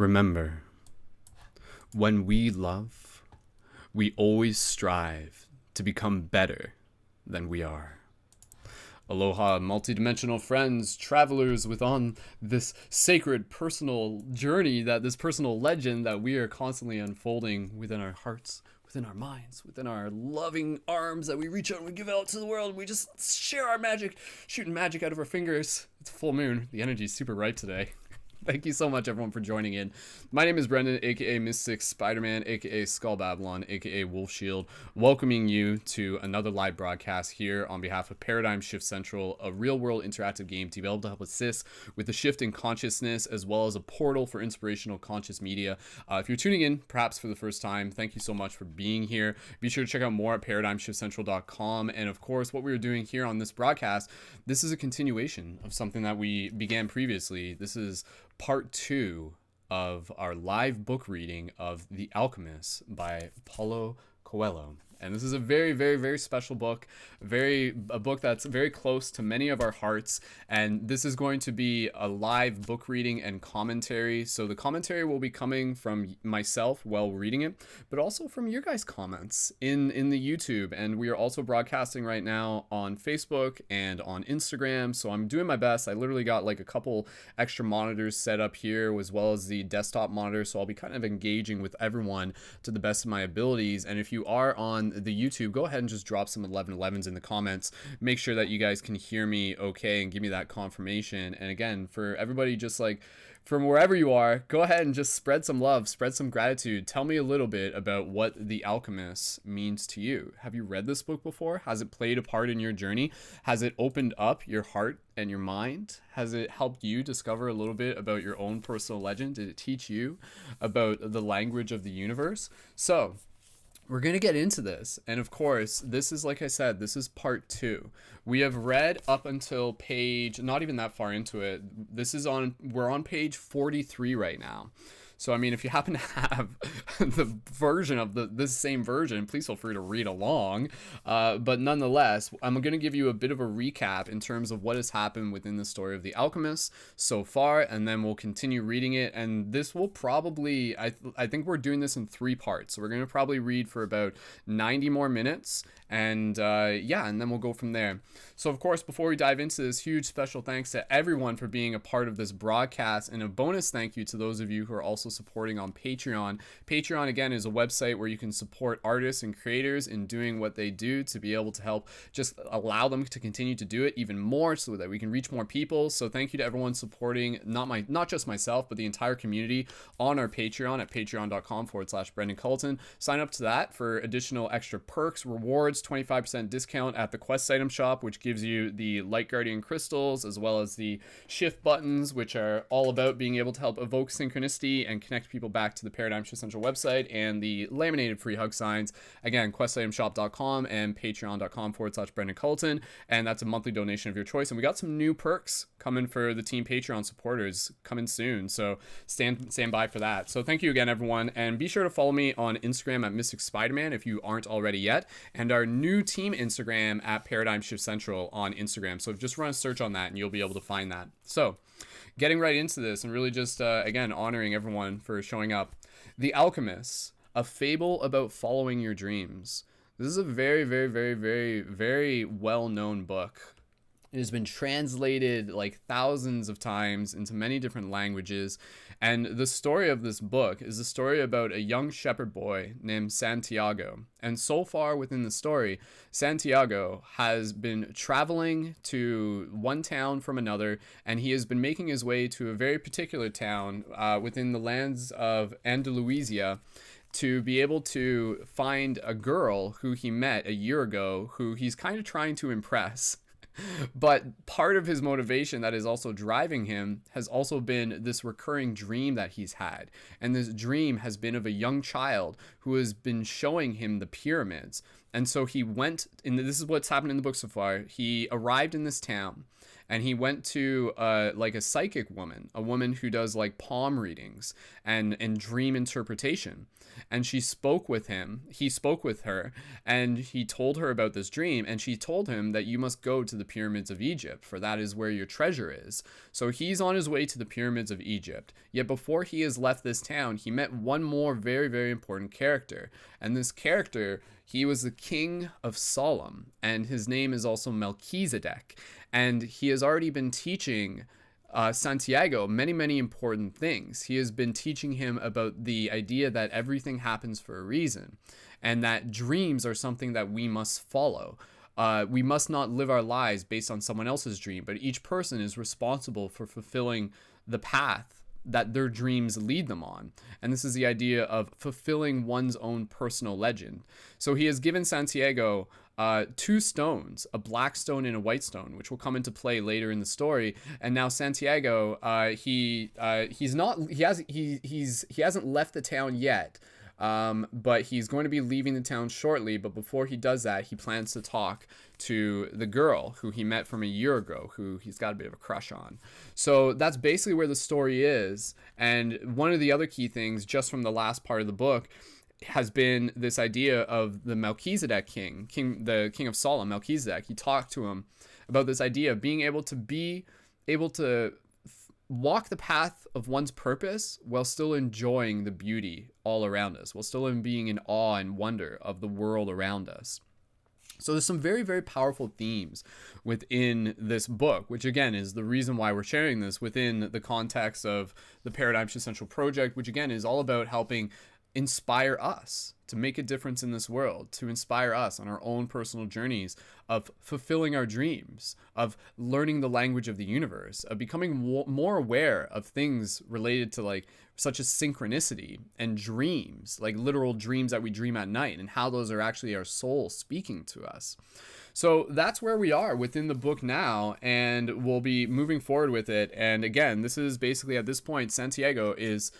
Remember, when we love, we always strive to become better than we are. Aloha, multidimensional friends, travelers on this sacred personal journey, this personal legend that we are constantly unfolding within our hearts, within our minds, within our loving arms that we reach out and we give out to the world. We just share our magic, shooting magic out of our fingers. It's a full moon. The energy is super right today. Thank you so much, everyone, for joining in. My name is Brendan, aka Mystic Spider-Man, aka Skull Babylon, aka Wolf Shield, welcoming you to another live broadcast here on behalf of Paradigm Shift Central, a real-world interactive game to be able to help assist with the shift in consciousness, as well as a portal for inspirational conscious media. If you're tuning in, perhaps for the first time, thank you so much for being here. Be sure to check out more at ParadigmShiftCentral.com. And of course, what we were doing here on this broadcast, this is a continuation of something that we began previously. This is part 2 of our live book reading of The Alchemist by Paulo Coelho. And this is a very, very, very special book, a book that's very close to many of our hearts. And this is going to be a live book reading and commentary. So the commentary will be coming from myself while reading it, but also from your guys' comments in the YouTube. And we are also broadcasting right now on Facebook and on Instagram. So I'm doing my best. I literally got like a couple extra monitors set up here, as well as the desktop monitor. So I'll be kind of engaging with everyone to the best of my abilities. And if you are on the YouTube, go ahead and just drop some 1111s in the comments. Make sure that you guys can hear me okay and give me that confirmation. And again, for everybody, just like from wherever you are, go ahead and just spread some love, spread some gratitude. Tell me a little bit about what The Alchemist means to you. Have you read this book before? Has it played a part in your journey? Has it opened up your heart and your mind? Has it helped you discover a little bit about your own personal legend? Did it teach you about the language of the universe? So we're going to get into this. And of course, this is, like I said, this is part 2. We have read up until page, not even that far into it. We're on page 43 right now. So, I mean, if you happen to have the version of this same version, please feel free to read along. But nonetheless, I'm going to give you a bit of a recap in terms of what has happened within the story of The Alchemist so far, and then we'll continue reading it. And this will probably, I think we're doing this in 3 parts. So we're going to probably read for about 90 more minutes. And and then we'll go from there. So, of course, before we dive into this, huge special thanks to everyone for being a part of this broadcast, and a bonus thank you to those of you who are also supporting on Patreon. Patreon, again, is a website where you can support artists and creators in doing what they do to be able to help just allow them to continue to do it even more so that we can reach more people. So thank you to everyone supporting not just myself, but the entire community on our Patreon at patreon.com/Brendan Culleton. Sign up to that for additional extra perks, rewards, 25% discount at the quest item shop, which gives you the Light Guardian crystals, as well as the shift buttons, which are all about being able to help evoke synchronicity and connect people back to the Paradigm Shift Central website, and the laminated free hug signs. Again, questitemshop.com and patreon.com/Brendan Culleton. And that's a monthly donation of your choice. And we got some new perks coming for the team Patreon supporters coming soon. So stand by for that. So thank you again, everyone. And be sure to follow me on Instagram at Mystic Spider-Man if you aren't already yet. And our new team Instagram at Paradigm Shift Central on Instagram. So just run a search on that and you'll be able to find that. So getting right into this and really just, again, honoring everyone for showing up. The Alchemist, a fable about following your dreams. This is a very, very, very, very, very well-known book. It has been translated like thousands of times into many different languages. And the story of this book is a story about a young shepherd boy named Santiago. And so far within the story, Santiago has been traveling to one town from another, and he has been making his way to a very particular town within the lands of Andalusia to be able to find a girl who he met a year ago, who he's kind of trying to impress. But part of his motivation that is also driving him has also been this recurring dream that he's had. And this dream has been of a young child who has been showing him the pyramids. And so he went, and this is what's happened in the book so far. He arrived in this town, and he went to like a psychic woman, a woman who does like palm readings and dream interpretation. And she spoke with him. He spoke with her, and he told her about this dream. And she told him that you must go to the pyramids of Egypt, for that is where your treasure is. So he's on his way to the pyramids of Egypt. Yet before he has left this town, he met one more very, very important character. And this character, he was the king of Salem, and his name is also Melchizedek. And he has already been teaching Santiago many, many important things. He has been teaching him about the idea that everything happens for a reason, and that dreams are something that we must follow. We must not live our lives based on someone else's dream, but each person is responsible for fulfilling the path that their dreams lead them on. And this is the idea of fulfilling one's own personal legend. So he has given Santiago two stones, a black stone and a white stone, which will come into play later in the story. And now Santiago, he hasn't left the town yet. But he's going to be leaving the town shortly. But before he does that, he plans to talk to the girl who he met from a year ago, who he's got a bit of a crush on. So that's basically where the story is. And one of the other key things, just from the last part of the book, has been this idea of the Melchizedek the king of Salem, Melchizedek. He talked to him about this idea of being able to walk the path of one's purpose while still enjoying the beauty all around us, while still being in awe and wonder of the world around us. So there's some very, very powerful themes within this book, which again is the reason why we're sharing this within the context of the Paradigm Shift Central Project, which again is all about helping inspire us to make a difference in this world, to inspire us on our own personal journeys of fulfilling our dreams, of learning the language of the universe, of becoming more aware of things related to like such as synchronicity and dreams, like literal dreams that we dream at night, and how those are actually our soul speaking to us. So that's where we are within the book now, and we'll be moving forward with it. And again, this is basically at this point, Santiago is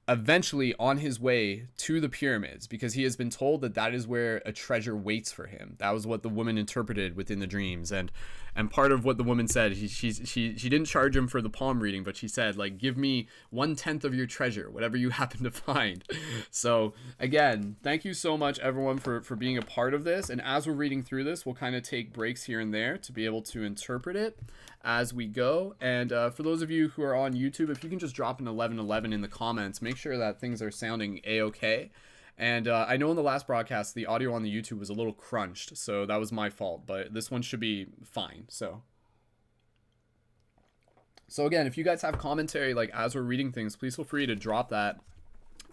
eventually on his way to the pyramids, because he has been told that that is where a treasure waits for him. That was what the woman interpreted within the dreams, and part of what the woman said, she didn't charge him for the palm reading, but she said, like, give me 1/10 of your treasure, whatever you happen to find. So again, thank you so much everyone for being a part of this. And as we're reading through this, we'll kind of take breaks here and there to be able to interpret it as we go. And for those of you who are on YouTube, if you can just drop an 1111 in the comments, make sure that things are sounding a-okay. And I know in the last broadcast the audio on the YouTube was a little crunched, so that was my fault, but this one should be fine. So again, if you guys have commentary like as we're reading things, please feel free to drop that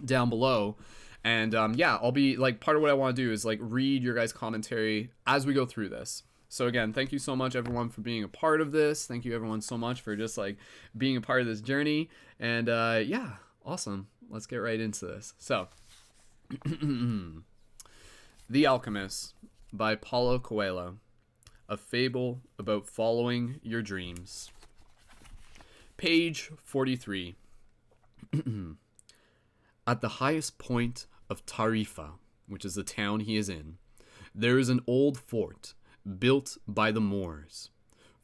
down below. And yeah, I'll be like, part of what I want to do is like read your guys' commentary as we go through this. So again, thank you so much everyone for being a part of this. Thank you everyone so much for just like being a part of this journey. And yeah, awesome. Let's get right into this. So The Alchemist by Paulo Coelho, a fable about following your dreams. Page 43. At the highest point of Tarifa, which is the town he is in, there is an old fort built by the Moors.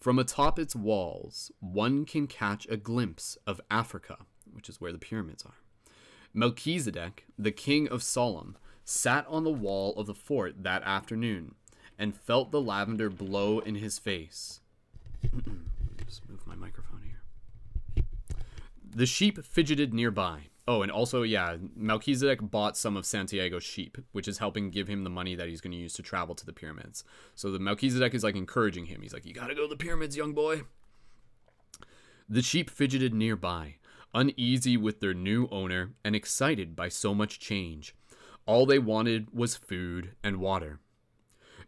From atop its walls, one can catch a glimpse of Africa, which is where the pyramids are. Melchizedek, the king of Salem, sat on the wall of the fort that afternoon and felt the lavender blow in his face. Just move my microphone here. The sheep fidgeted nearby. Oh, and also, yeah, Melchizedek bought some of Santiago's sheep, which is helping give him the money that he's going to use to travel to the pyramids. So the Melchizedek is like encouraging him. He's like, you got to go to the pyramids, young boy. The sheep fidgeted nearby, uneasy with their new owner and excited by so much change. All they wanted was food and water.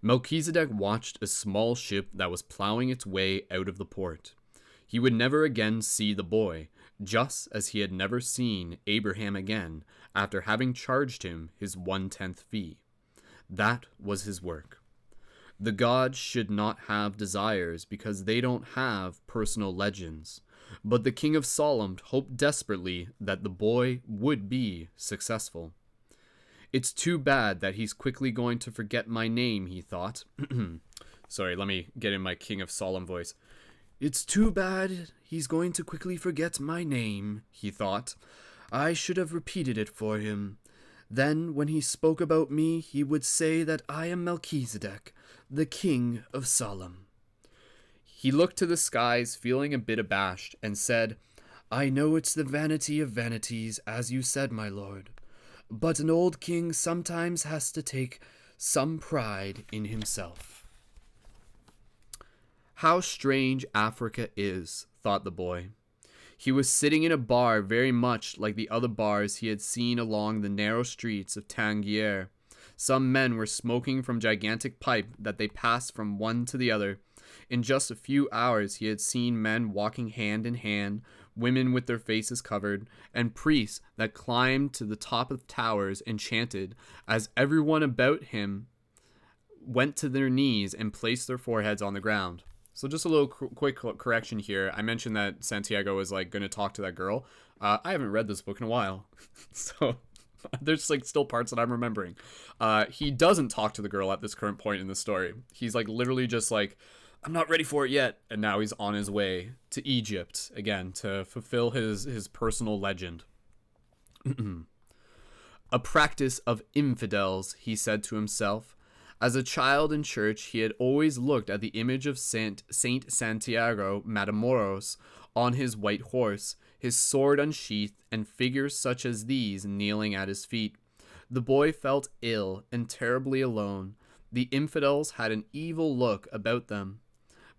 Melchizedek watched a small ship that was plowing its way out of the port. He would never again see the boy, just as he had never seen Abraham again after having charged him his 1/10 fee. That was his work. The gods should not have desires because they don't have personal legends, but the king of Salem hoped desperately that the boy would be successful. It's too bad that he's quickly going to forget my name, he thought. Sorry, let me get in my King of Solemn voice. It's too bad he's going to quickly forget my name, he thought. I should have repeated it for him. Then, when he spoke about me, he would say that I am Melchizedek, the King of Solemn. He looked to the skies, feeling a bit abashed, and said, I know it's the vanity of vanities, as you said, my lord. But an old king sometimes has to take some pride in himself. How strange Africa is, thought the boy. He was sitting in a bar very much like the other bars he had seen along the narrow streets of Tangier. Some men were smoking from gigantic pipes that they passed from one to the other. In just a few hours he had seen men walking hand in hand, women with their faces covered, and priests that climbed to the top of towers and chanted, as everyone about him went to their knees and placed their foreheads on the ground. So just a little quick correction here. I mentioned that Santiago was like going to talk to that girl. I haven't read this book in a while, so there's like still parts that I'm remembering. He doesn't talk to the girl at this current point in the story. He's like literally just like, I'm not ready for it yet, and now he's on his way to Egypt again to fulfill his personal legend. A practice of infidels, he said to himself. As a child in church, he had always looked at the image of Saint Santiago Matamoros on his white horse, his sword unsheathed, and figures such as these kneeling at his feet. The boy felt ill and terribly alone. The infidels had an evil look about them.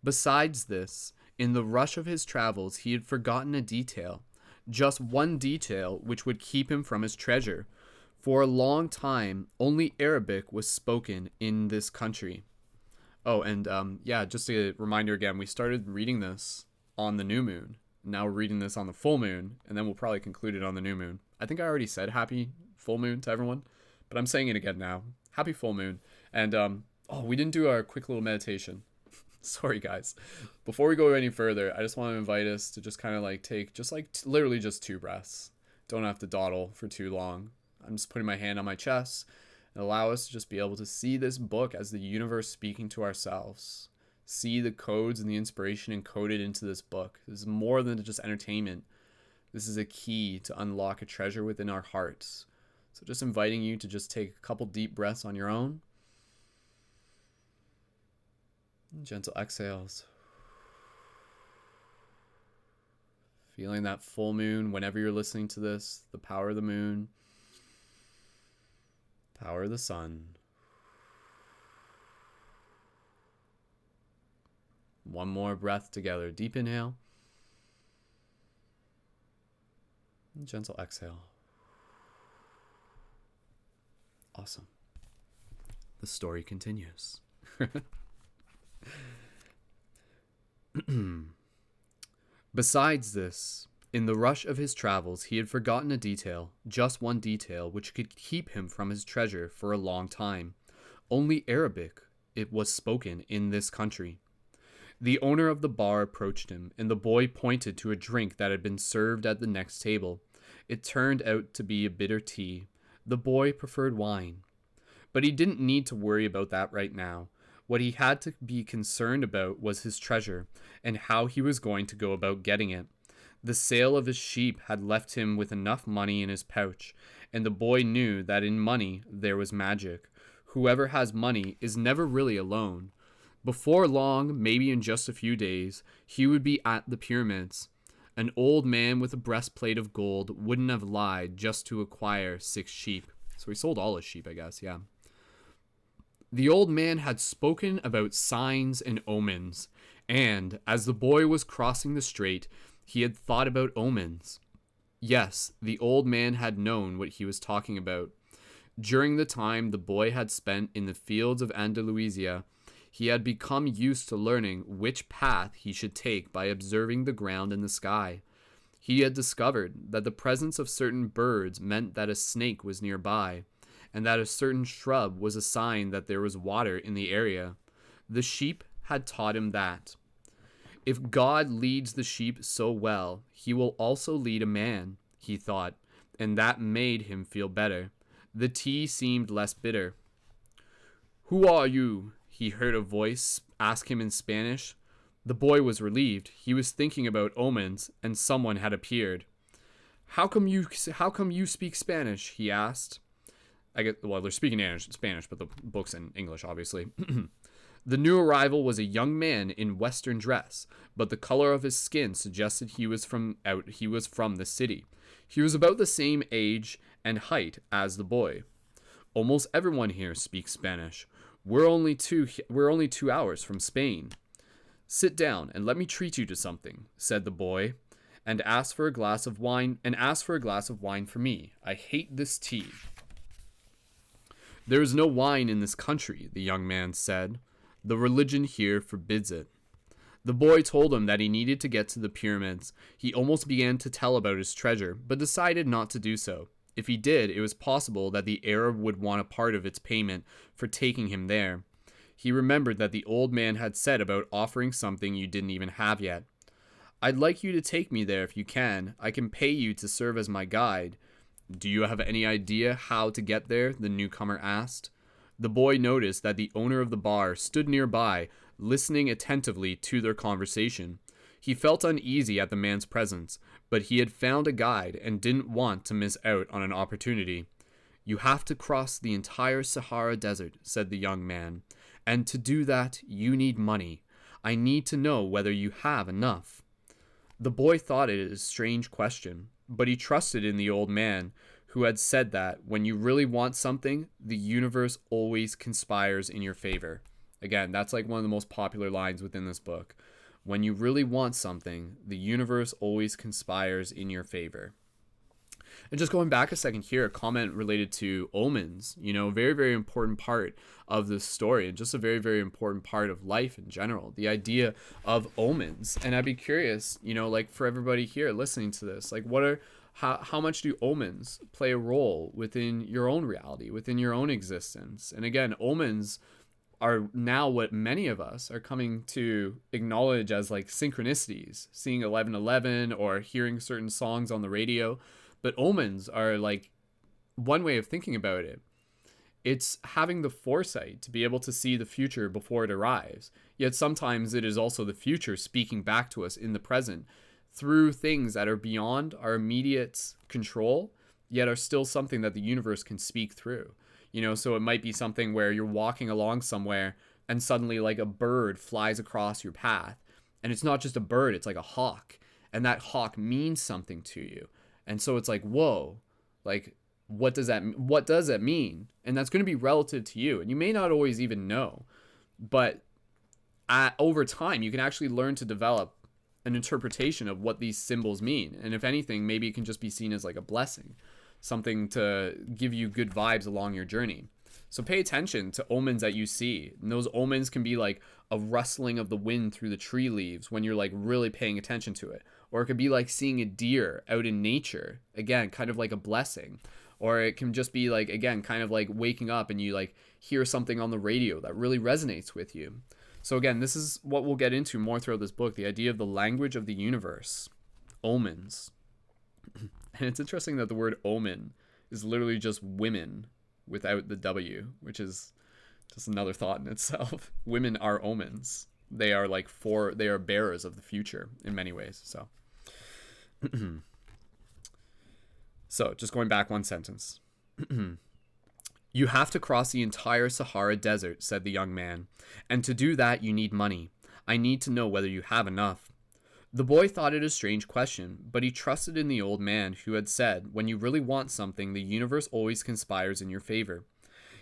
Besides this, in the rush of his travels, he had forgotten a detail, just one detail which would keep him from his treasure. For a long time, only Arabic was spoken in this country. Oh, and just a reminder again, we started reading this on the new moon. Now we're reading this on the full moon, and then we'll probably conclude it on the new moon. I think I already said happy full moon to everyone, but I'm saying it again now. Happy full moon. And, we didn't do our quick little meditation. Sorry, guys. Before we go any further, I just want to invite us to just kind of like take just like literally just 2 breaths. Don't have to dawdle for too long. I'm just putting my hand on my chest and allow us to just be able to see this book as the universe speaking to ourselves. See the codes and the inspiration encoded into this book. This is more than just entertainment. This is a key to unlock a treasure within our hearts. So just inviting you to just take a couple deep breaths on your own. Gentle exhales. Feeling that full moon whenever you're listening to this, the power of the moon. Power of the sun. One more breath together. Deep inhale. And gentle exhale. Awesome. The story continues. Besides this, in the rush of his travels, he had forgotten a detail, just one detail, which could keep him from his treasure for a long time. Only Arabic, it was spoken in this country. The owner of the bar approached him, and the boy pointed to a drink that had been served at the next table. It turned out to be a bitter tea. The boy preferred wine. But he didn't need to worry about that right now. What he had to be concerned about was his treasure, and how he was going to go about getting it. The sale of his sheep had left him with enough money in his pouch, and the boy knew that in money there was magic. Whoever has money is never really alone. Before long, maybe in just a few days, he would be at the pyramids. An old man with a breastplate of gold wouldn't have lied just to acquire 6 sheep. So he sold all his sheep, I guess, yeah. The old man had spoken about signs and omens, and as the boy was crossing the strait, he had thought about omens. Yes, the old man had known what he was talking about. During the time the boy had spent in the fields of Andalusia, he had become used to learning which path he should take by observing the ground and the sky. He had discovered that the presence of certain birds meant that a snake was nearby, and that a certain shrub was a sign that there was water in the area. The sheep had taught him that. If God leads the sheep so well, he will also lead a man, he thought, and that made him feel better. The tea seemed less bitter. "Who are you?" he heard a voice ask him in Spanish. The boy was relieved. He was thinking about omens, and someone had appeared. How come you speak Spanish?" he asked. They're speaking Spanish, but the book's in English, obviously. The new arrival was a young man in Western dress, but the color of his skin suggested he was from the city. He was about the same age and height as the boy. "Almost everyone here speaks Spanish. We're only 2 hours from Spain." "Sit down and let me treat you to something," said the boy, and asked for a glass of wine for me. "I hate this tea." "There is no wine in this country," the young man said. "The religion here forbids it." The boy told him that he needed to get to the pyramids. He almost began to tell about his treasure, but decided not to do so. If he did, it was possible that the Arab would want a part of its payment for taking him there. He remembered that the old man had said about offering something you didn't even have yet. "I'd like you to take me there if you can. I can pay you to serve as my guide." "Do you have any idea how to get there?" the newcomer asked. The boy noticed that the owner of the bar stood nearby, listening attentively to their conversation. He felt uneasy at the man's presence, but he had found a guide and didn't want to miss out on an opportunity. "You have to cross the entire Sahara Desert," said the young man, "and to do that, you need money. I need to know whether you have enough." The boy thought it a strange question, but he trusted in the old man, who had said that when you really want something, the universe always conspires in your favor. Again, that's like one of the most popular lines within this book. When you really want something, the universe always conspires in your favor. And just going back a second here, a comment related to omens, very, very important part of this story, and just a very, very important part of life in general, the idea of omens. And I'd be curious, like for everybody here listening to this, like how much do omens play a role within your own reality, within your own existence? And again, omens are now what many of us are coming to acknowledge as like synchronicities, seeing 11:11 or hearing certain songs on the radio. But omens are like one way of thinking about it. It's having the foresight to be able to see the future before it arrives. Yet sometimes it is also the future speaking back to us in the present through things that are beyond our immediate control, yet are still something that the universe can speak through. So it might be something where you're walking along somewhere and suddenly like a bird flies across your path. And it's not just a bird, it's like a hawk. And that hawk means something to you. And so it's like, whoa, like, what does that mean? And that's going to be relative to you. And you may not always even know. But over time, you can actually learn to develop an interpretation of what these symbols mean. And if anything, maybe it can just be seen as like a blessing, something to give you good vibes along your journey. So pay attention to omens that you see. And those omens can be like a rustling of the wind through the tree leaves when you're like really paying attention to it. Or it could be like seeing a deer out in nature. Again, kind of like a blessing. Or it can just be like, again, kind of like waking up and you like hear something on the radio that really resonates with you. So again, this is what we'll get into more throughout this book, the idea of the language of the universe. Omens. And it's interesting that the word omen is literally just women without the W, which is just another thought in itself. Women are omens. They are they are bearers of the future in many ways. So just going back one sentence. "You have to cross the entire Sahara Desert," said the young man, "and to do that you need money. I need to know whether you have enough." The boy thought it a strange question, but he trusted in the old man who had said, when you really want something, the universe always conspires in your favor.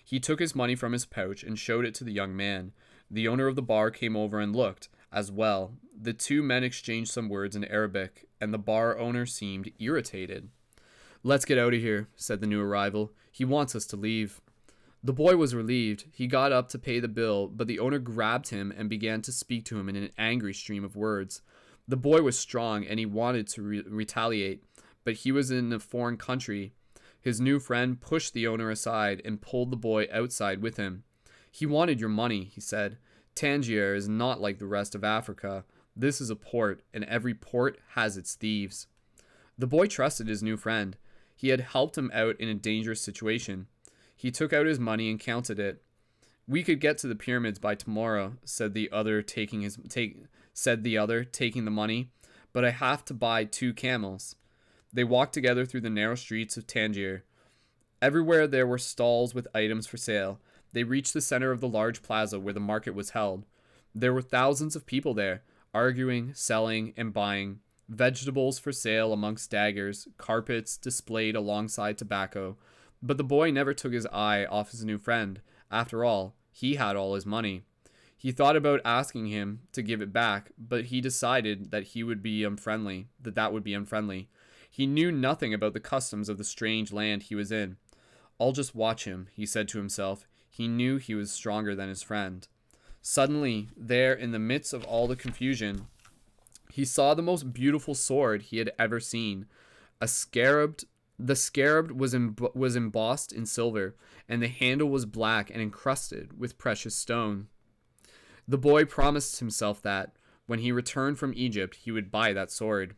He took his money from his pouch and showed it to the young man. The owner of the bar came over and looked as well. The two men exchanged some words in Arabic, and the bar owner seemed irritated. "Let's get out of here," said the new arrival. "He wants us to leave." The boy was relieved. He got up to pay the bill, but the owner grabbed him and began to speak to him in an angry stream of words. The boy was strong, and he wanted to retaliate, but he was in a foreign country. His new friend pushed the owner aside and pulled the boy outside with him. "He wanted your money," he said. "Tangier is not like the rest of Africa. This is a port, and every port has its thieves." The boy trusted his new friend. He had helped him out in a dangerous situation. He took out his money and counted it. "We could get to the pyramids by tomorrow," said the other, taking the money, "but I have to buy 2 camels." They walked together through the narrow streets of Tangier. Everywhere there were stalls with items for sale. They reached the center of the large plaza where the market was held. There were thousands of people there, arguing, selling, and buying. Vegetables for sale amongst daggers, carpets displayed alongside tobacco. But the boy never took his eye off his new friend. After all, he had all his money. He thought about asking him to give it back, but he decided that would be unfriendly. He knew nothing about the customs of the strange land he was in. "I'll just watch him," he said to himself. He knew he was stronger than his friend. Suddenly, there in the midst of all the confusion, he saw the most beautiful sword he had ever seen. A scarab. The scarab was embossed in silver, and the handle was black and encrusted with precious stone. The boy promised himself that, when he returned from Egypt, he would buy that sword.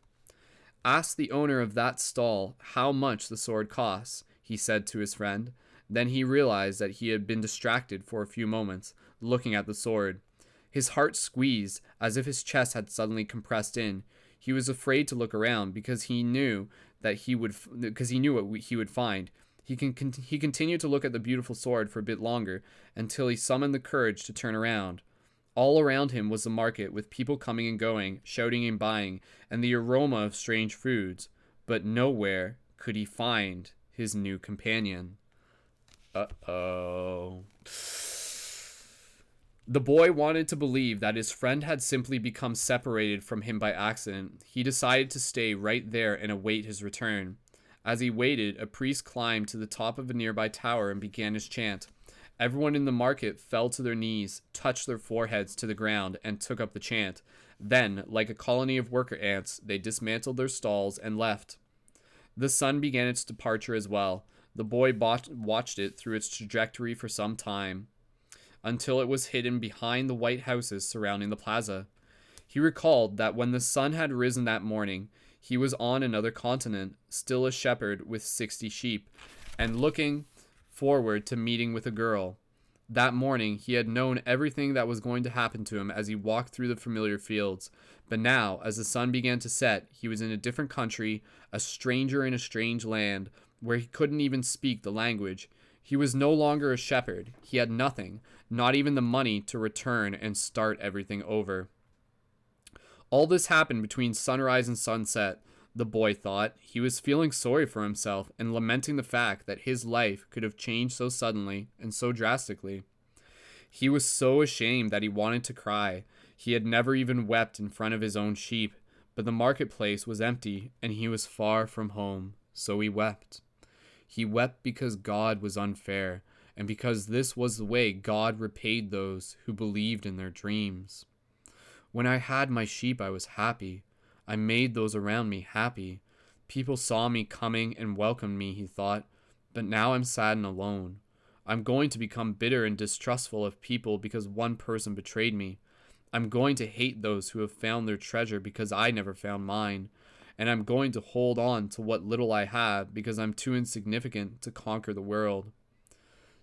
"Ask the owner of that stall how much the sword costs," he said to his friend. Then he realized that he had been distracted for a few moments, looking at the sword. His heart squeezed, as if his chest had suddenly compressed in. He was afraid to look around because he knew what he would find. He continued to look at the beautiful sword for a bit longer, until he summoned the courage to turn around. All around him was the market, with people coming and going, shouting and buying, and the aroma of strange foods. But nowhere could he find his new companion. Uh-oh. The boy wanted to believe that his friend had simply become separated from him by accident. He decided to stay right there and await his return. As he waited, a priest climbed to the top of a nearby tower and began his chant. Everyone in the market fell to their knees, touched their foreheads to the ground, and took up the chant. Then, like a colony of worker ants, they dismantled their stalls and left. The sun began its departure as well. The boy watched it through its trajectory for some time, until it was hidden behind the white houses surrounding the plaza. He recalled that when the sun had risen that morning, he was on another continent, still a shepherd with 60 sheep, and looking forward to meeting with a girl. That morning, he had known everything that was going to happen to him as he walked through the familiar fields. But now, as the sun began to set, he was in a different country, a stranger in a strange land, where he couldn't even speak the language. He was no longer a shepherd. He had nothing, not even the money to return and start everything over. All this happened between sunrise and sunset, the boy thought. He was feeling sorry for himself and lamenting the fact that his life could have changed so suddenly and so drastically. He was so ashamed that he wanted to cry. He had never even wept in front of his own sheep, but the marketplace was empty and he was far from home, so he wept. He wept because God was unfair, and because this was the way God repaid those who believed in their dreams. When I had my sheep, I was happy. I made those around me happy. People saw me coming and welcomed me, he thought. But now I'm sad and alone. I'm going to become bitter and distrustful of people because one person betrayed me. I'm going to hate those who have found their treasure because I never found mine. And I'm going to hold on to what little I have because I'm too insignificant to conquer the world.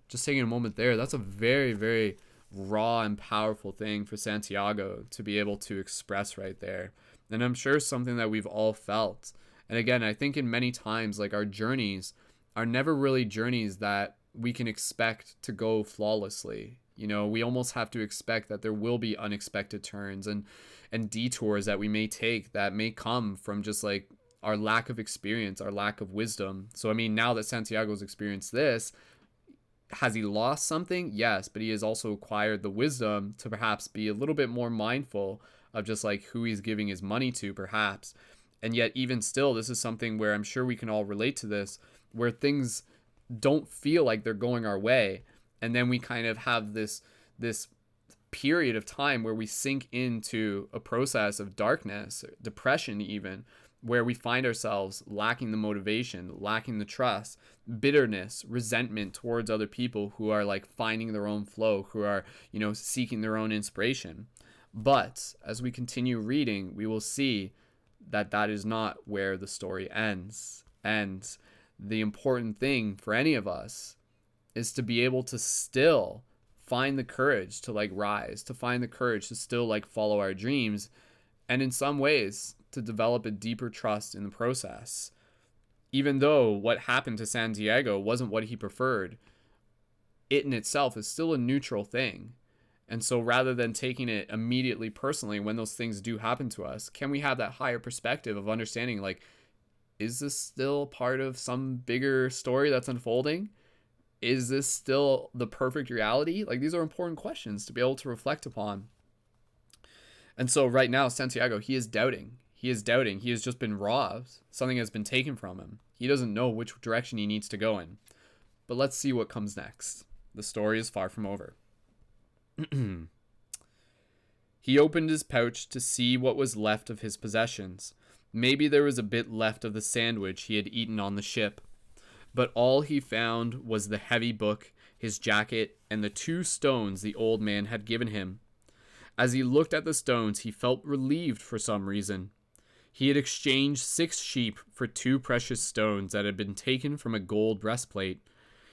Just taking a moment there, that's a very, very raw and powerful thing for Santiago to be able to express right there. And I'm sure something that we've all felt. And again, I think in many times, like, our journeys are never really journeys that we can expect to go flawlessly. You know, we almost have to expect that there will be unexpected turns and detours that we may take that may come from just like our lack of experience, our lack of wisdom. So, I mean, now that Santiago's experienced this, has he lost something? Yes, but he has also acquired the wisdom to perhaps be a little bit more mindful of just like who he's giving his money to, perhaps. And yet, even still, this is something where I'm sure we can all relate to this, where things don't feel like they're going our way. And then we kind of have this period of time where we sink into a process of darkness, depression even, where we find ourselves lacking the motivation, lacking the trust, bitterness, resentment towards other people who are like finding their own flow, who are, you know, seeking their own inspiration. But as we continue reading, we will see that that is not where the story ends. And the important thing for any of us is to be able to still find the courage to like rise, to find the courage to still like follow our dreams, and in some ways to develop a deeper trust in the process. Even though what happened to Santiago wasn't what he preferred, it in itself is still a neutral thing. And so rather than taking it immediately personally when those things do happen to us, can we have that higher perspective of understanding, like, is this still part of some bigger story that's unfolding? Is this still the perfect reality? Like, these are important questions to be able to reflect upon. And so right now, Santiago, he is doubting. He is doubting. He has just been robbed. Something has been taken from him. He doesn't know which direction he needs to go in. But let's see what comes next. The story is far from over. He opened his pouch to see what was left of his possessions. Maybe there was a bit left of the sandwich he had eaten on the ship. But all he found was the heavy book, his jacket, and the 2 stones the old man had given him. As he looked at the stones, he felt relieved for some reason. He had exchanged 6 sheep for 2 precious stones that had been taken from a gold breastplate.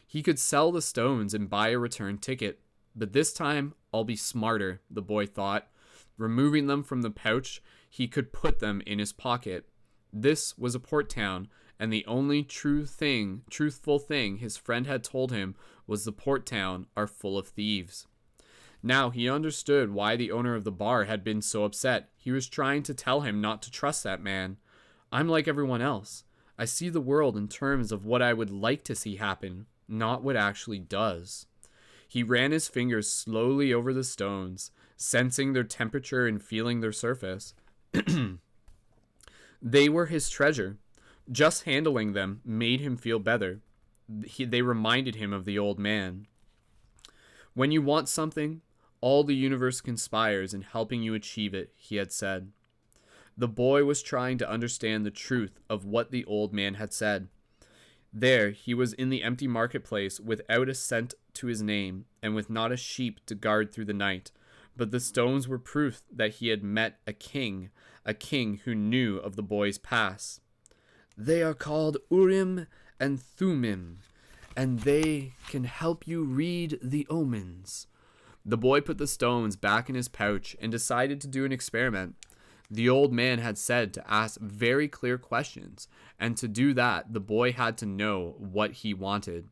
He could sell the stones and buy a return ticket. But this time, I'll be smarter, the boy thought. Removing them from the pouch, he could put them in his pocket. This was a port town, and the only truthful thing his friend had told him was the port town are full of thieves. Now he understood why the owner of the bar had been so upset. He was trying to tell him not to trust that man. I'm like everyone else. I see the world in terms of what I would like to see happen, not what actually does. He ran his fingers slowly over the stones, sensing their temperature and feeling their surface. They were his treasure. Just handling them made him feel better. They reminded him of the old man. When you want something, all the universe conspires in helping you achieve it, he had said. The boy was trying to understand the truth of what the old man had said. There he was in the empty marketplace without a cent to his name and with not a sheep to guard through the night. But the stones were proof that he had met a king who knew of the boy's past. They are called Urim and Thummim, and they can help you read the omens. The boy put the stones back in his pouch and decided to do an experiment. The old man had said to ask very clear questions, and to do that, the boy had to know what he wanted.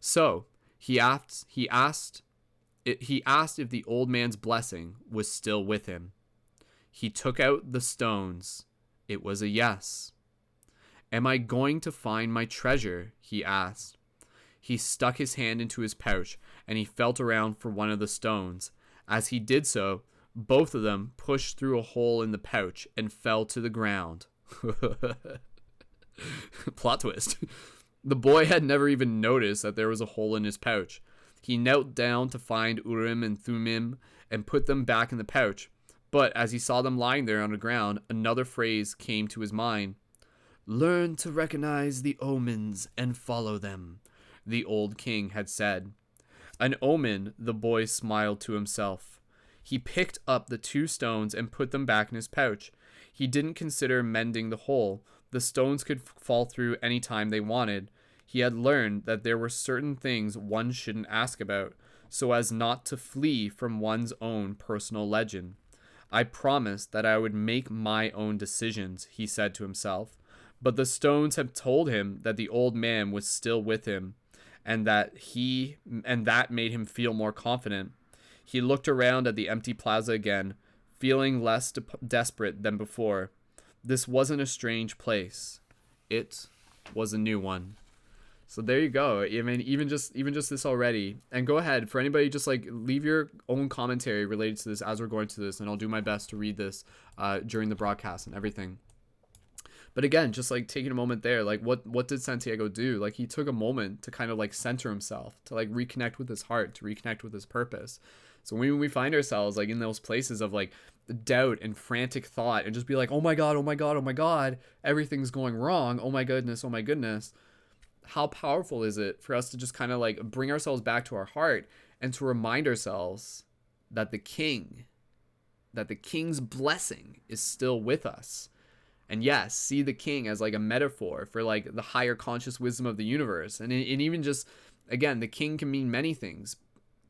So, he asked if the old man's blessing was still with him. He took out the stones. It was a yes. Am I going to find my treasure? He asked. He stuck his hand into his pouch, and he felt around for one of the stones. As he did so, both of them pushed through a hole in the pouch and fell to the ground. Plot twist. The boy had never even noticed that there was a hole in his pouch. He knelt down to find Urim and Thummim and put them back in the pouch. But as he saw them lying there on the ground, another phrase came to his mind. Learn to recognize the omens and follow them, the old king had said. An omen, the boy smiled to himself. He picked up the 2 stones and put them back in his pouch. He didn't consider mending the hole. The stones could fall through any time they wanted. He had learned that there were certain things one shouldn't ask about, so as not to flee from one's own personal legend. I promised that I would make my own decisions, he said to himself. But the stones had told him that the old man was still with him, and that made him feel more confident. He looked around at the empty plaza again, feeling less desperate than before. This wasn't a strange place. It was a new one. So there you go. I mean, even just this already. And go ahead, for anybody, just like leave your own commentary related to this as we're going to this, and I'll do my best to read this during the broadcast and everything. But again, just like taking a moment there, like what did Santiago do? Like he took a moment to kind of like center himself, to like reconnect with his heart, to reconnect with his purpose. So when we find ourselves like in those places of like doubt and frantic thought and just be like, oh my God, oh my God, oh my God, everything's going wrong. Oh my goodness, oh my goodness. How powerful is it for us to just kind of like bring ourselves back to our heart and to remind ourselves that the king's blessing is still with us. And yes, see the king as like a metaphor for like the higher conscious wisdom of the universe. And even just Again, the king can mean many things.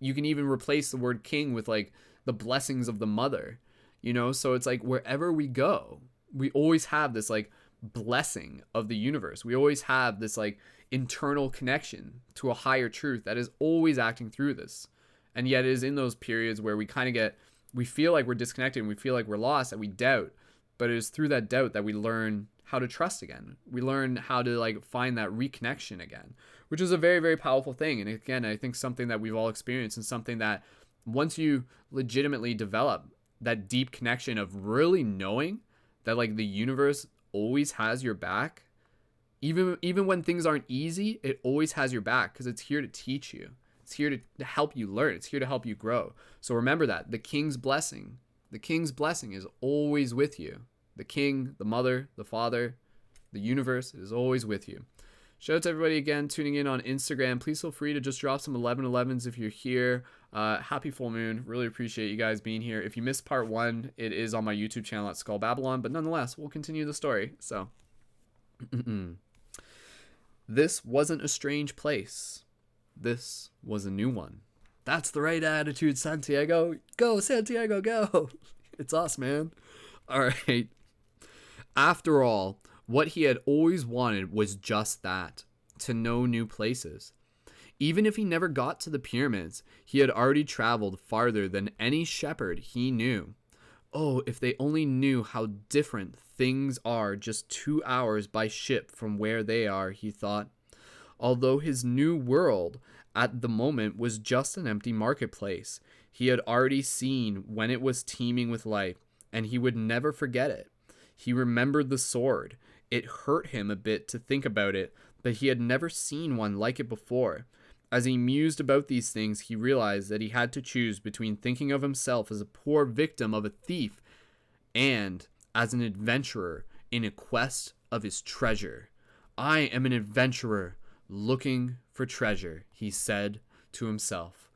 You can even replace the word king with like the blessings of the mother, you know? So it's like wherever we go, we always have this like blessing of the universe. We always have this like internal connection to a higher truth that is always acting through this. And yet it is in those periods where we feel like we're disconnected and we feel like we're lost and we doubt. But it is through that doubt that we learn how to trust again. We learn how to like find that reconnection again, which is a very, very powerful thing. And again, I think something that we've all experienced, and something that once you legitimately develop that deep connection of really knowing that like the universe always has your back, even when things aren't easy, it always has your back because it's here to teach you. It's here to help you learn. It's here to help you grow. So remember that the king's blessing is always with you. The king, the mother, the father, the universe is always with you. Shout out to everybody again tuning in on Instagram. Please feel free to just drop some 1111s if you're here. Happy full moon. Really appreciate you guys being here. If you missed part 1, it is on my YouTube channel at Skull Babylon, but nonetheless, we'll continue the story. So, this wasn't a strange place. This was a new one. That's the right attitude, Santiago. Go, Santiago, go. It's us, man. All right. After all, what he had always wanted was just that, to know new places. Even if he never got to the pyramids, he had already traveled farther than any shepherd he knew. Oh, if they only knew how different things are just 2 hours by ship from where they are, he thought. Although his new world at the moment was just an empty marketplace, he had already seen when it was teeming with life, and he would never forget it. He remembered the sword. It hurt him a bit to think about it, but he had never seen one like it before. As he mused about these things, he realized that he had to choose between thinking of himself as a poor victim of a thief and as an adventurer in a quest of his treasure. I am an adventurer looking for treasure, he said to himself.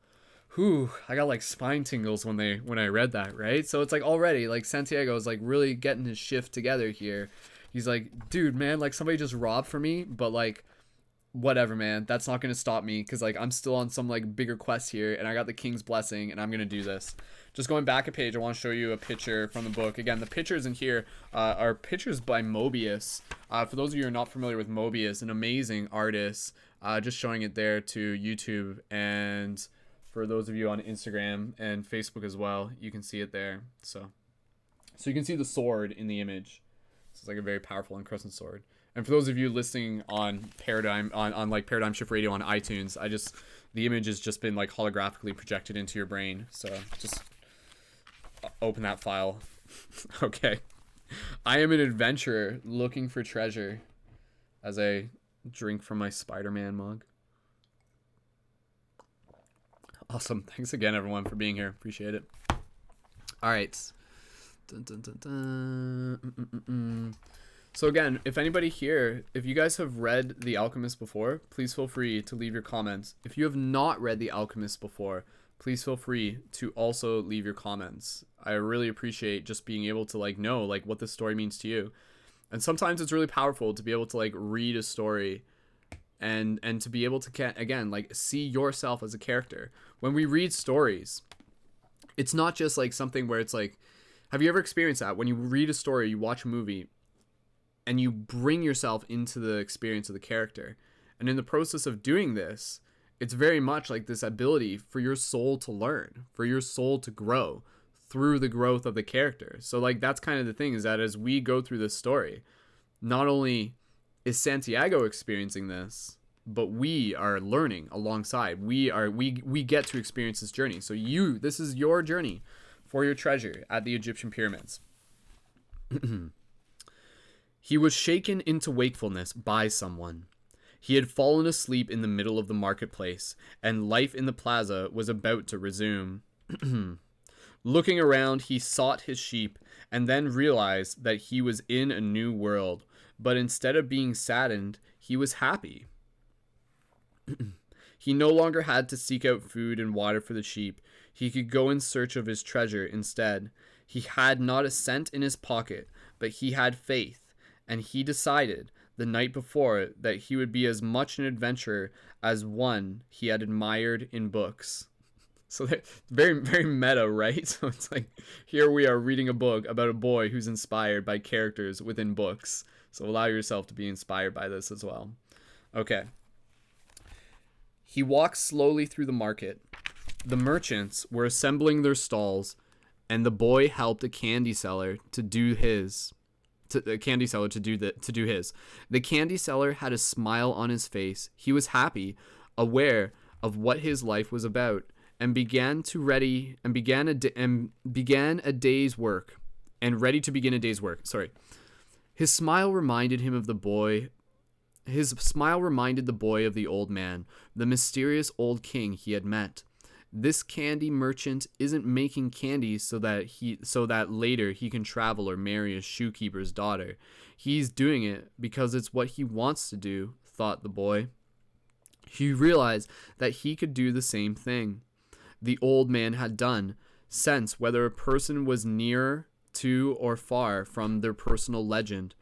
Whew, I got like spine tingles when I read that, right? So it's like already like Santiago is like really getting his shift together here. He's like, dude, man, like somebody just robbed for me, but like whatever, man, that's not gonna stop me because like I'm still on some like bigger quest here, and I got the king's blessing, and I'm gonna do this. Just going back a page, I want to show you a picture from the book. Again, the pictures in here are pictures by Mobius. For those of you who are not familiar with Mobius, an amazing artist. Just showing it there to YouTube, and for those of you on Instagram and Facebook as well, you can see it there. So you can see the sword in the image. It's like a very powerful and crescent sword. And for those of you listening on Paradigm on like Paradigm Shift Radio on iTunes, the image has just been like holographically projected into your brain. So just open that file. Okay. I am an adventurer looking for treasure as I drink from my Spider-Man mug. Awesome. Thanks again, everyone, for being here. Appreciate it. All right. Dun, dun, dun, dun. So again, if anybody here, if you guys have read The Alchemist before, please feel free to leave your comments. If you have not read The Alchemist before, please feel free to also leave your comments. I really appreciate just being able to like know like what this story means to you. And sometimes it's really powerful to be able to like read a story and to be able to again like see yourself as a character. When we read stories, it's not just like something where it's like, have you ever experienced that when you read a story, you watch a movie, and you bring yourself into the experience of the character? And in the process of doing this, it's very much like this ability for your soul to learn, for your soul to grow through the growth of the character. So like that's kind of the thing, is that as we go through this story, not only is Santiago experiencing this, but we are learning alongside. We get to experience this journey. So this is your journey for your treasure at the Egyptian pyramids. He was shaken into wakefulness by someone. He had fallen asleep in the middle of the marketplace, and life in the plaza was about to resume. Looking around, he sought his sheep, and then realized that he was in a new world. But instead of being saddened, he was happy. He no longer had to seek out food and water for the sheep. He could go in search of his treasure instead. He had not a cent in his pocket, but he had faith, and he decided the night before that he would be as much an adventurer as one he had admired in books. So very, very meta, right? So it's like, here we are reading a book about a boy who's inspired by characters within books. So allow yourself to be inspired by this as well. Okay. He walked slowly through the market. The merchants were assembling their stalls, and the boy helped a candy seller to do his. The candy seller to do his. The candy seller had a smile on his face. He was happy, aware of what his life was about, and began a day's work. And ready to begin a day's work. Sorry. His smile reminded the boy of the old man, the mysterious old king he had met. This candy merchant isn't making candy so that later he can travel or marry a shoekeeper's daughter. He's doing it because it's what he wants to do, thought the boy. He realized that he could do the same thing the old man had done, sense whether a person was near to or far from their personal legend.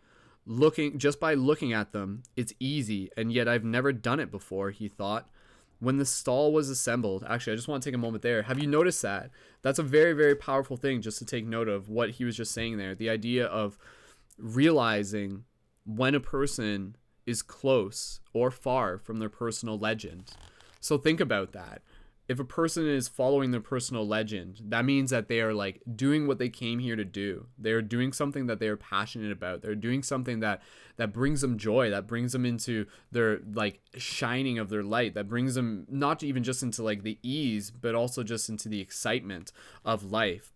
Just by looking at them, it's easy, and yet I've never done it before, he thought. When the stall was assembled, actually, I just want to take a moment there. Have you noticed that? That's a very, very powerful thing just to take note of what he was just saying there. The idea of realizing when a person is close or far from their personal legend. So think about that. If a person is following their personal legend, that means that they are like doing what they came here to do. They're doing something that they are passionate about. They're doing something that brings them joy, that brings them into their like shining of their light, that brings them not even just into like the ease, but also just into the excitement of life.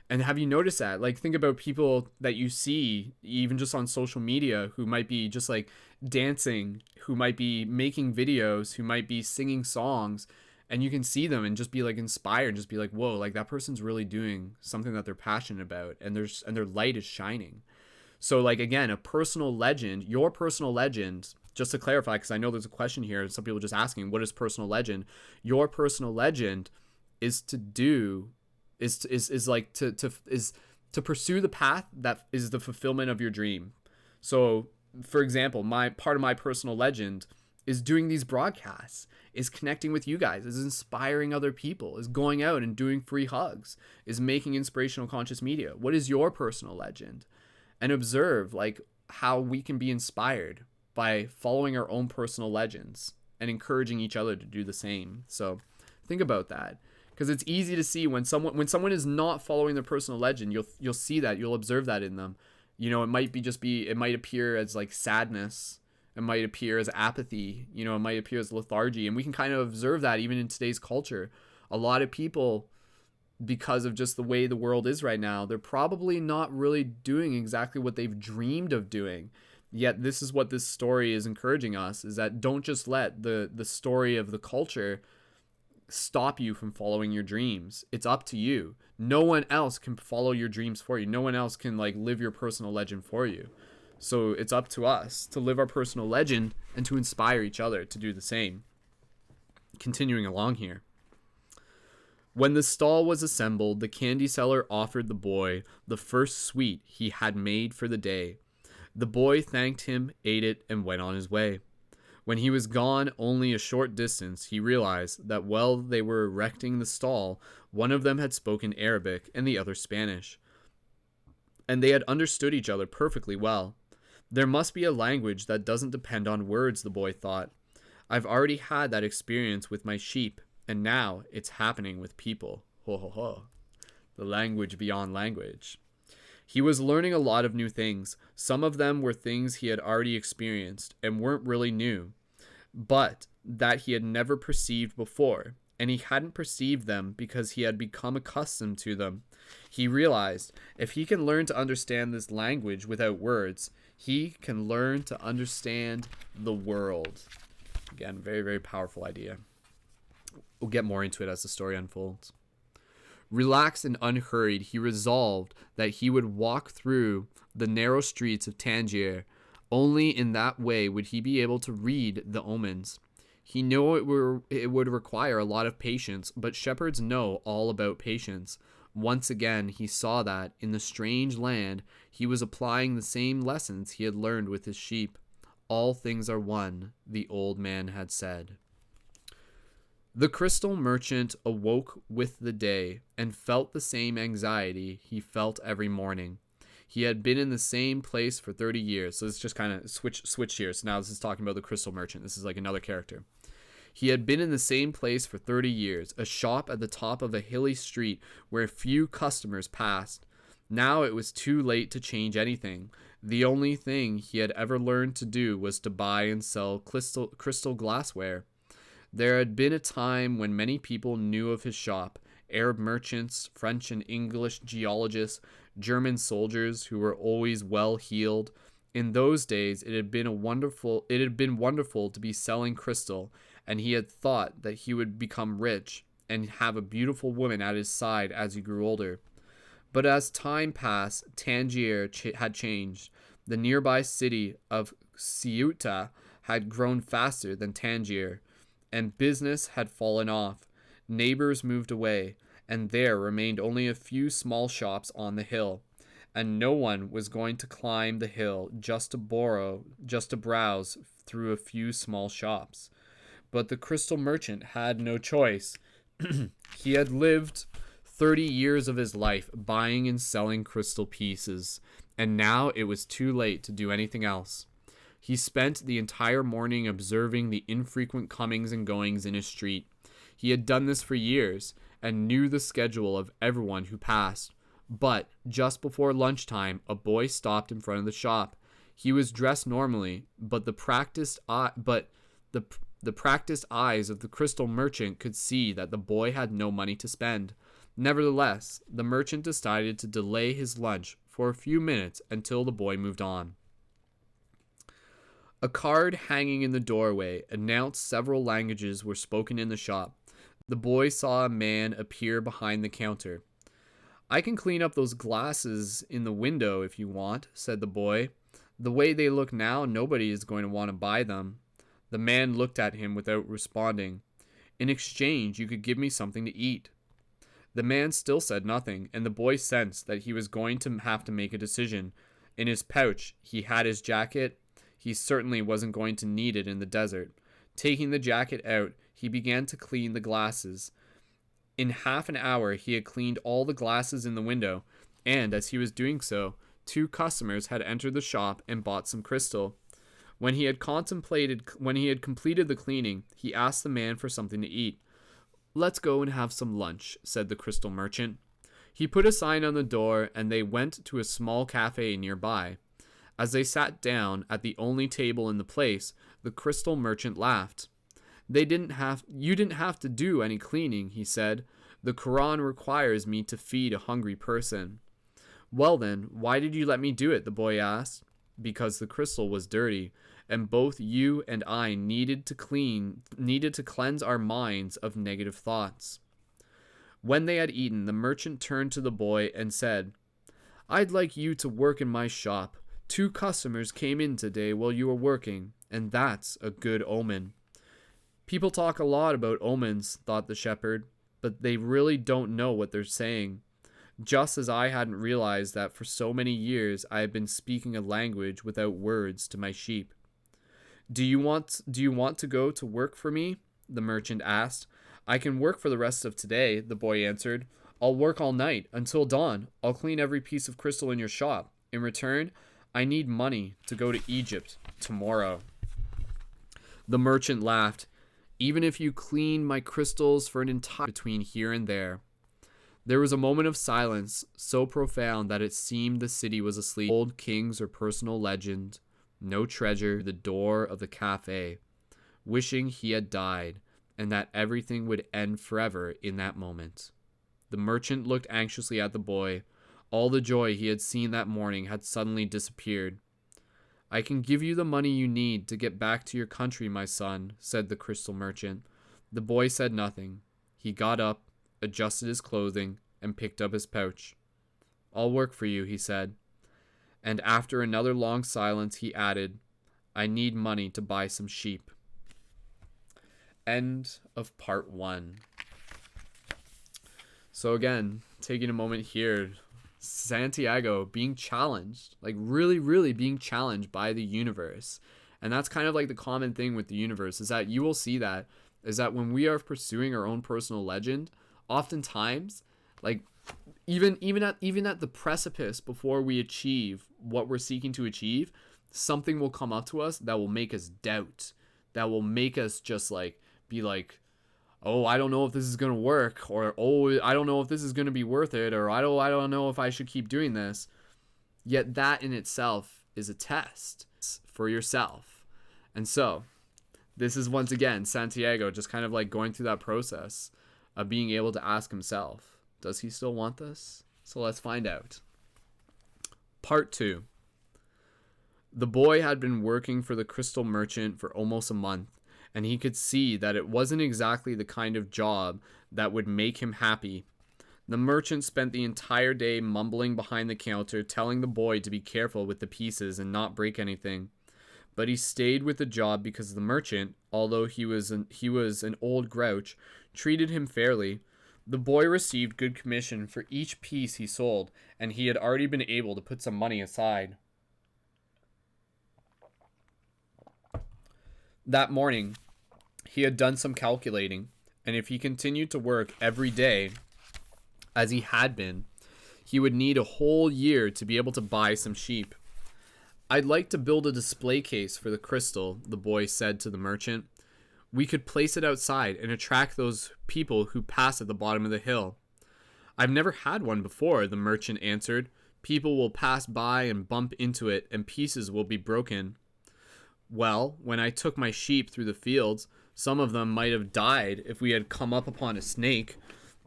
And have you noticed that? Like, think about people that you see, even just on social media, who might be just like dancing, who might be making videos, who might be singing songs. And you can see them and just be like inspired and just be like, whoa, like that person's really doing something that they're passionate about, and their light is shining. So like, again, a personal legend, your personal legend, just to clarify, because I know there's a question here, some people just asking, what is personal legend? Your personal legend is to pursue the path that is the fulfillment of your dream. So for example, part of my personal legend is doing these broadcasts, is connecting with you guys, is inspiring other people, is going out and doing free hugs, is making inspirational conscious media. What is your personal legend? And observe like how we can be inspired by following our own personal legends and encouraging each other to do the same. So think about that, because it's easy to see when someone is not following their personal legend. You'll see that, you'll observe that in them. You know, it might appear as like sadness. It might appear as apathy, you know, it might appear as lethargy. And we can kind of observe that even in today's culture. A lot of people, because of just the way the world is right now, they're probably not really doing exactly what they've dreamed of doing. Yet this is what this story is encouraging us, is that don't just let the story of the culture stop you from following your dreams. It's up to you. No one else can follow your dreams for you. No one else can like live your personal legend for you. So it's up to us to live our personal legend and to inspire each other to do the same. Continuing along here. When the stall was assembled, the candy seller offered the boy the first sweet he had made for the day. The boy thanked him, ate it, and went on his way. When he was gone only a short distance, he realized that while they were erecting the stall, one of them had spoken Arabic and the other Spanish. And they had understood each other perfectly well. There must be a language that doesn't depend on words, the boy thought. I've already had that experience with my sheep, and now it's happening with people. Ho ho ho. The language beyond language. He was learning a lot of new things. Some of them were things he had already experienced and weren't really new, but that he had never perceived before, and he hadn't perceived them because he had become accustomed to them. He realized if he can learn to understand this language without words, he can learn to understand the world. Again, very, very powerful idea. We'll get more into it as the story unfolds. Relaxed and unhurried, he resolved that he would walk through the narrow streets of Tangier. Only in that way would he be able to read the omens. He knew it would require a lot of patience, but shepherds know all about patience. Once again, he saw that, in the strange land, he was applying the same lessons he had learned with his sheep. All things are one, the old man had said. The crystal merchant awoke with the day and felt the same anxiety he felt every morning. He had been in the same place for 30 years. So it's just kind of switch here. So now this is talking about the crystal merchant. This is like another character. He had been in the same place for 30 years, a shop at the top of a hilly street where few customers passed. Now it was too late to change anything. The only thing he had ever learned to do was to buy and sell crystal glassware. There had been a time when many people knew of his shop: Arab merchants, French and English geologists, German soldiers who were always well heeled. In those days it had been wonderful to be selling crystal, and he had thought that he would become rich and have a beautiful woman at his side as he grew older. But as time passed, Tangier had changed. The nearby city of Ceuta had grown faster than Tangier, and business had fallen off. Neighbors moved away, and there remained only a few small shops on the hill, and no one was going to climb the hill just to browse through a few small shops. But the crystal merchant had no choice. He had lived 30 years of his life buying and selling crystal pieces, and now it was too late to do anything else. He spent the entire morning observing the infrequent comings and goings in his street. He had done this for years and knew the schedule of everyone who passed. But just before lunchtime, a boy stopped in front of the shop. He was dressed normally, but the practiced eyes of the crystal merchant could see that the boy had no money to spend. Nevertheless, the merchant decided to delay his lunch for a few minutes until the boy moved on. A card hanging in the doorway announced several languages were spoken in the shop. The boy saw a man appear behind the counter. "I can clean up those glasses in the window if you want," said the boy. "The way they look now, nobody is going to want to buy them." The man looked at him without responding. "In exchange, you could give me something to eat." The man still said nothing, and the boy sensed that he was going to have to make a decision. In his pouch, he had his jacket. He certainly wasn't going to need it in the desert. Taking the jacket out, he began to clean the glasses. In half an hour, he had cleaned all the glasses in the window, and as he was doing so, 2 customers had entered the shop and bought some crystal. When he had completed the cleaning, he asked the man for something to eat. "Let's go and have some lunch," said the crystal merchant. He put a sign on the door, and they went to a small cafe nearby. As they sat down at the only table in the place, the crystal merchant laughed. You didn't have to do any cleaning," he said. "The Quran requires me to feed a hungry person." "Well then, why did you let me do it?" the boy asked. "Because the crystal was dirty, and both you and I needed to cleanse our minds of negative thoughts." When they had eaten, the merchant turned to the boy and said, "I'd like you to work in my shop. 2 customers came in today while you were working, and that's a good omen." "People talk a lot about omens," thought the shepherd, "but they really don't know what they're saying. Just as I hadn't realized that for so many years I have been speaking a language without words to my sheep." Do you want to go to work for me?" the merchant asked. "I can work for the rest of today," the boy answered. "I'll work all night, until dawn. I'll clean every piece of crystal in your shop. In return, I need money to go to Egypt tomorrow." The merchant laughed. "Even if you clean my crystals for an entire between here and there." There was a moment of silence, so profound that it seemed the city was asleep. Old kings or personal legend, no treasure, the door of the cafe, wishing he had died, and that everything would end forever in that moment. The merchant looked anxiously at the boy. All the joy he had seen that morning had suddenly disappeared. "I can give you the money you need to get back to your country, my son," said the crystal merchant. The boy said nothing. He got up, adjusted his clothing, and picked up his pouch. "I'll work for you," he said. And after another long silence, he added, "I need money to buy some sheep." End of part 1. So again, taking a moment here, Santiago being challenged, like really, really being challenged by the universe. And that's kind of like the common thing with the universe, is that you will see that, is that when we are pursuing our own personal legend, oftentimes, like even at the precipice before we achieve what we're seeking to achieve, something will come up to us that will make us doubt, that will make us just like be like, oh, I don't know if this is going to work, or oh, I don't know if this is going to be worth it, or I don't know if I should keep doing this. Yet that in itself is a test for yourself. And so this is once again Santiago just kind of like going through that process of being able to ask himself, does he still want this? So let's find out. Part 2. The boy had been working for the crystal merchant for almost a month, and he could see that it wasn't exactly the kind of job that would make him happy. The merchant spent the entire day mumbling behind the counter, telling the boy to be careful with the pieces and not break anything. But he stayed with the job because the merchant, although he was an old grouch, treated him fairly. The boy received good commission for each piece he sold, and he had already been able to put some money aside. That morning, he had done some calculating, and if he continued to work every day as he had been, he would need a whole year to be able to buy some sheep. I'd like to build a display case for the crystal, the boy said to the merchant. We could place it outside and attract those people who pass at the bottom of the hill. I've never had one before, the merchant answered. People will pass by and bump into it, and pieces will be broken. Well, when I took my sheep through the fields, some of them might have died if we had come up upon a snake,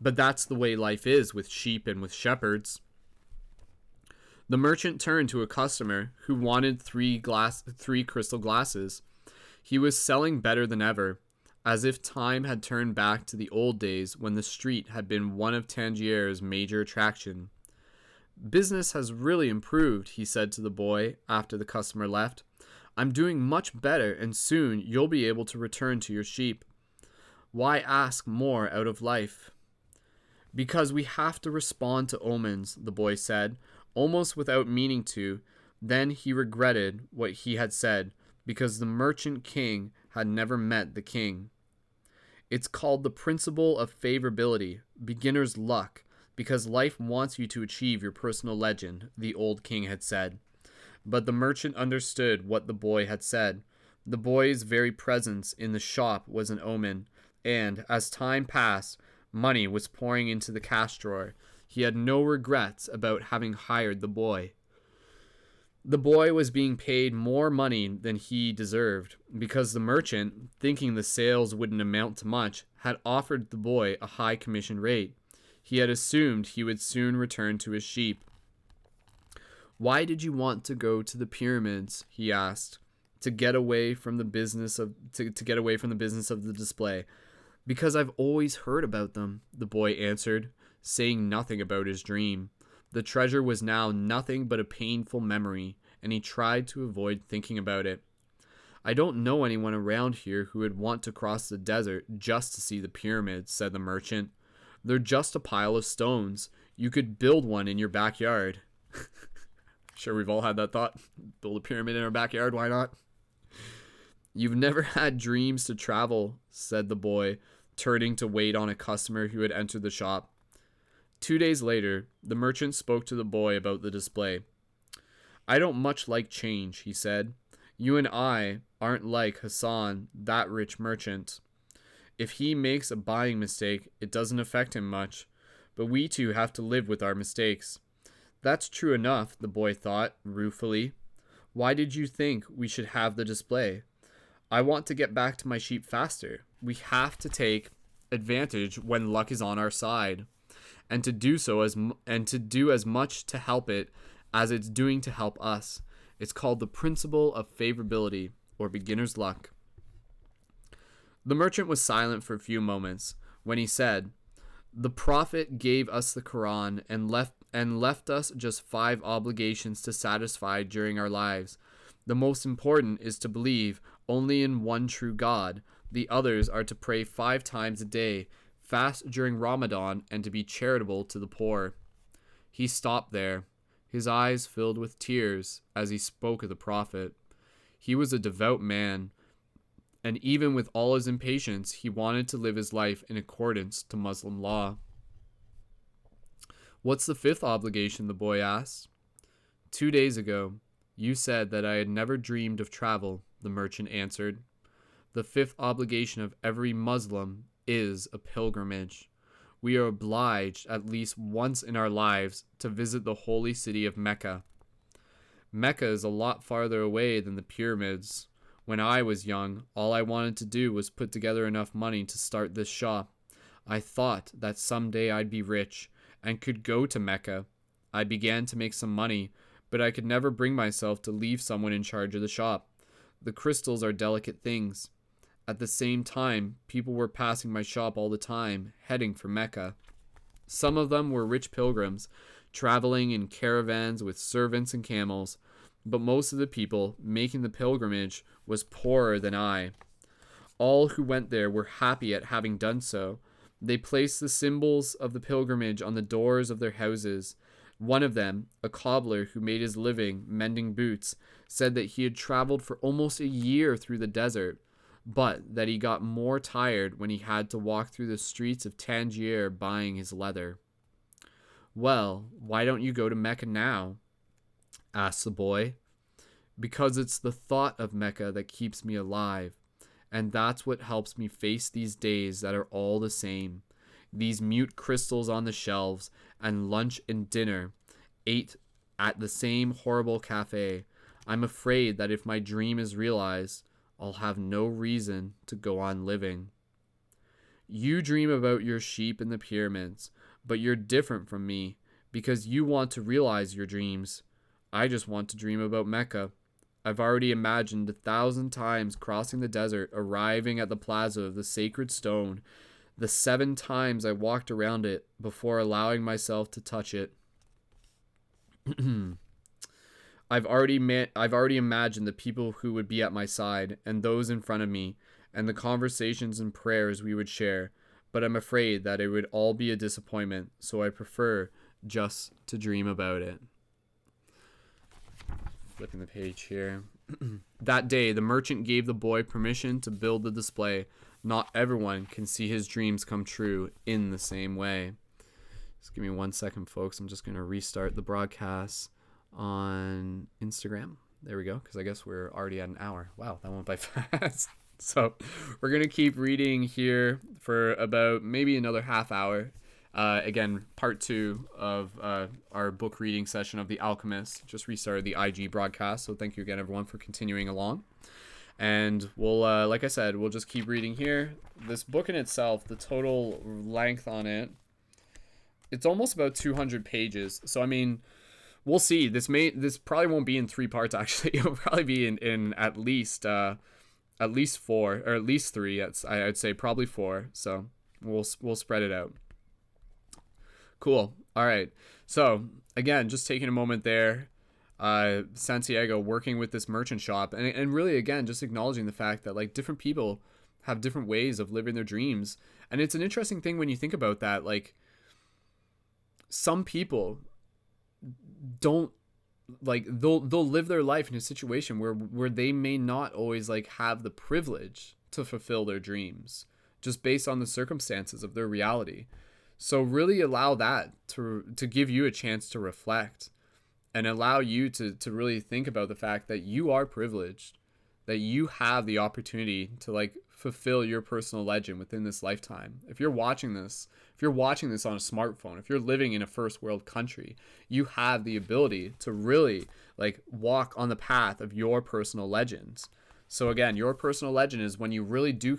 but that's the way life is with sheep and with shepherds. The merchant turned to a customer who wanted three crystal glasses. He was selling better than ever, as if time had turned back to the old days when the street had been one of Tangier's major attraction. Business has really improved, he said to the boy after the customer left. I'm doing much better, and soon you'll be able to return to your sheep. Why ask more out of life? Because we have to respond to omens, the boy said, almost without meaning to. Then he regretted what he had said, because the merchant king had never met the king. It's called the principle of favorability, beginner's luck, because life wants you to achieve your personal legend, the old king had said. But the merchant understood what the boy had said. The boy's very presence in the shop was an omen, and as time passed, money was pouring into the cash drawer. He had no regrets about having hired the boy. The boy was being paid more money than he deserved, because the merchant, thinking the sales wouldn't amount to much, had offered the boy a high commission rate. He had assumed he would soon return to his sheep. Why did you want to go to the pyramids? He asked. To get away from the business of the display. Because I've always heard about them, the boy answered, saying nothing about his dream. The treasure was now nothing but a painful memory, and he tried to avoid thinking about it. I don't know anyone around here who would want to cross the desert just to see the pyramids, said the merchant. They're just a pile of stones. You could build one in your backyard. Sure, we've all had that thought. Build a pyramid in our backyard, why not? You've never had dreams to travel, said the boy, turning to wait on a customer who had entered the shop. 2 days later, the merchant spoke to the boy about the display. I don't much like change, he said. You and I aren't like Hassan, that rich merchant. If he makes a buying mistake, it doesn't affect him much, but we two have to live with our mistakes. That's true enough, the boy thought, ruefully. Why did you think we should have the display? I want to get back to my sheep faster. We have to take advantage when luck is on our side, and to do as much to help it as it's doing to help us. It's called the principle of favorability, or beginner's luck. The merchant was silent for a few moments. When he said, the Prophet gave us the Quran and left us just 5 obligations to satisfy during our lives. The most important is to believe only in one true God. The others are to pray 5 times a day, fast during Ramadan, and to be charitable to the poor. He stopped there. His eyes filled with tears as he spoke of the Prophet. He was a devout man, and even with all his impatience, he wanted to live his life in accordance to Muslim law. What's the fifth obligation? The boy asked. 2 days ago, you said that I had never dreamed of travel, the merchant answered. The fifth obligation of every Muslim is a pilgrimage. We are obliged at least once in our lives to visit the holy city of Mecca. Mecca is a lot farther away than the pyramids. When I was young, all I wanted to do was put together enough money to start this shop. I thought that someday I'd be rich and could go to Mecca. I began to make some money, but I could never bring myself to leave someone in charge of the shop. The crystals are delicate things. At the same time, people were passing my shop all the time, heading for Mecca. Some of them were rich pilgrims, traveling in caravans with servants and camels, but most of the people making the pilgrimage was poorer than I. All who went there were happy at having done so. They placed the symbols of the pilgrimage on the doors of their houses. One of them, a cobbler who made his living mending boots, said that he had traveled for almost a year through the desert, but that he got more tired when he had to walk through the streets of Tangier buying his leather. Well, why don't you go to Mecca now? Asked the boy. Because it's the thought of Mecca that keeps me alive, and that's what helps me face these days that are all the same. These mute crystals on the shelves, and lunch and dinner, ate at the same horrible cafe. I'm afraid that if my dream is realized, I'll have no reason to go on living. You dream about your sheep in the pyramids, but you're different from me, because you want to realize your dreams. I just want to dream about Mecca. I've already imagined 1,000 times crossing the desert, arriving at the plaza of the sacred stone, the 7 times I walked around it before allowing myself to touch it. I've already imagined the people who would be at my side, and those in front of me, and the conversations and prayers we would share, but I'm afraid that it would all be a disappointment, so I prefer just to dream about it. Flipping the page here. That day, the merchant gave the boy permission to build the display. Not everyone can see his dreams come true in the same way. Just give me 1 second, folks. I'm just going to restart the broadcast on Instagram. There we go, because I guess we're already at an hour. Wow, that went by fast. So we're going to keep reading here for about maybe another half hour. Again, part 2 of our book reading session of The Alchemist. Just restarted the IG broadcast, so thank you again, everyone, for continuing along. And we'll, like I said, we'll just keep reading here. This book in itself, the total length on it, it's almost about 200 pages. So, I mean, we'll see. This probably won't be in 3 parts, actually. It'll probably be in at least 4, or at least 3. I'd say probably 4. So we'll spread it out. Cool. All right. So again, just taking a moment there, Santiago working with this merchant shop, and really, again, just acknowledging the fact that like different people have different ways of living their dreams. And it's an interesting thing when you think about that. Like, some people don't, like, they'll live their life in a situation where they may not always like have the privilege to fulfill their dreams just based on the circumstances of their reality. So really allow that to give you a chance to reflect and allow you to really think about the fact that you are privileged, that you have the opportunity to like fulfill your personal legend within this lifetime. If you're watching this on a smartphone, if you're living in a first world country, you have the ability to really like walk on the path of your personal legends. So again, your personal legend is when you really do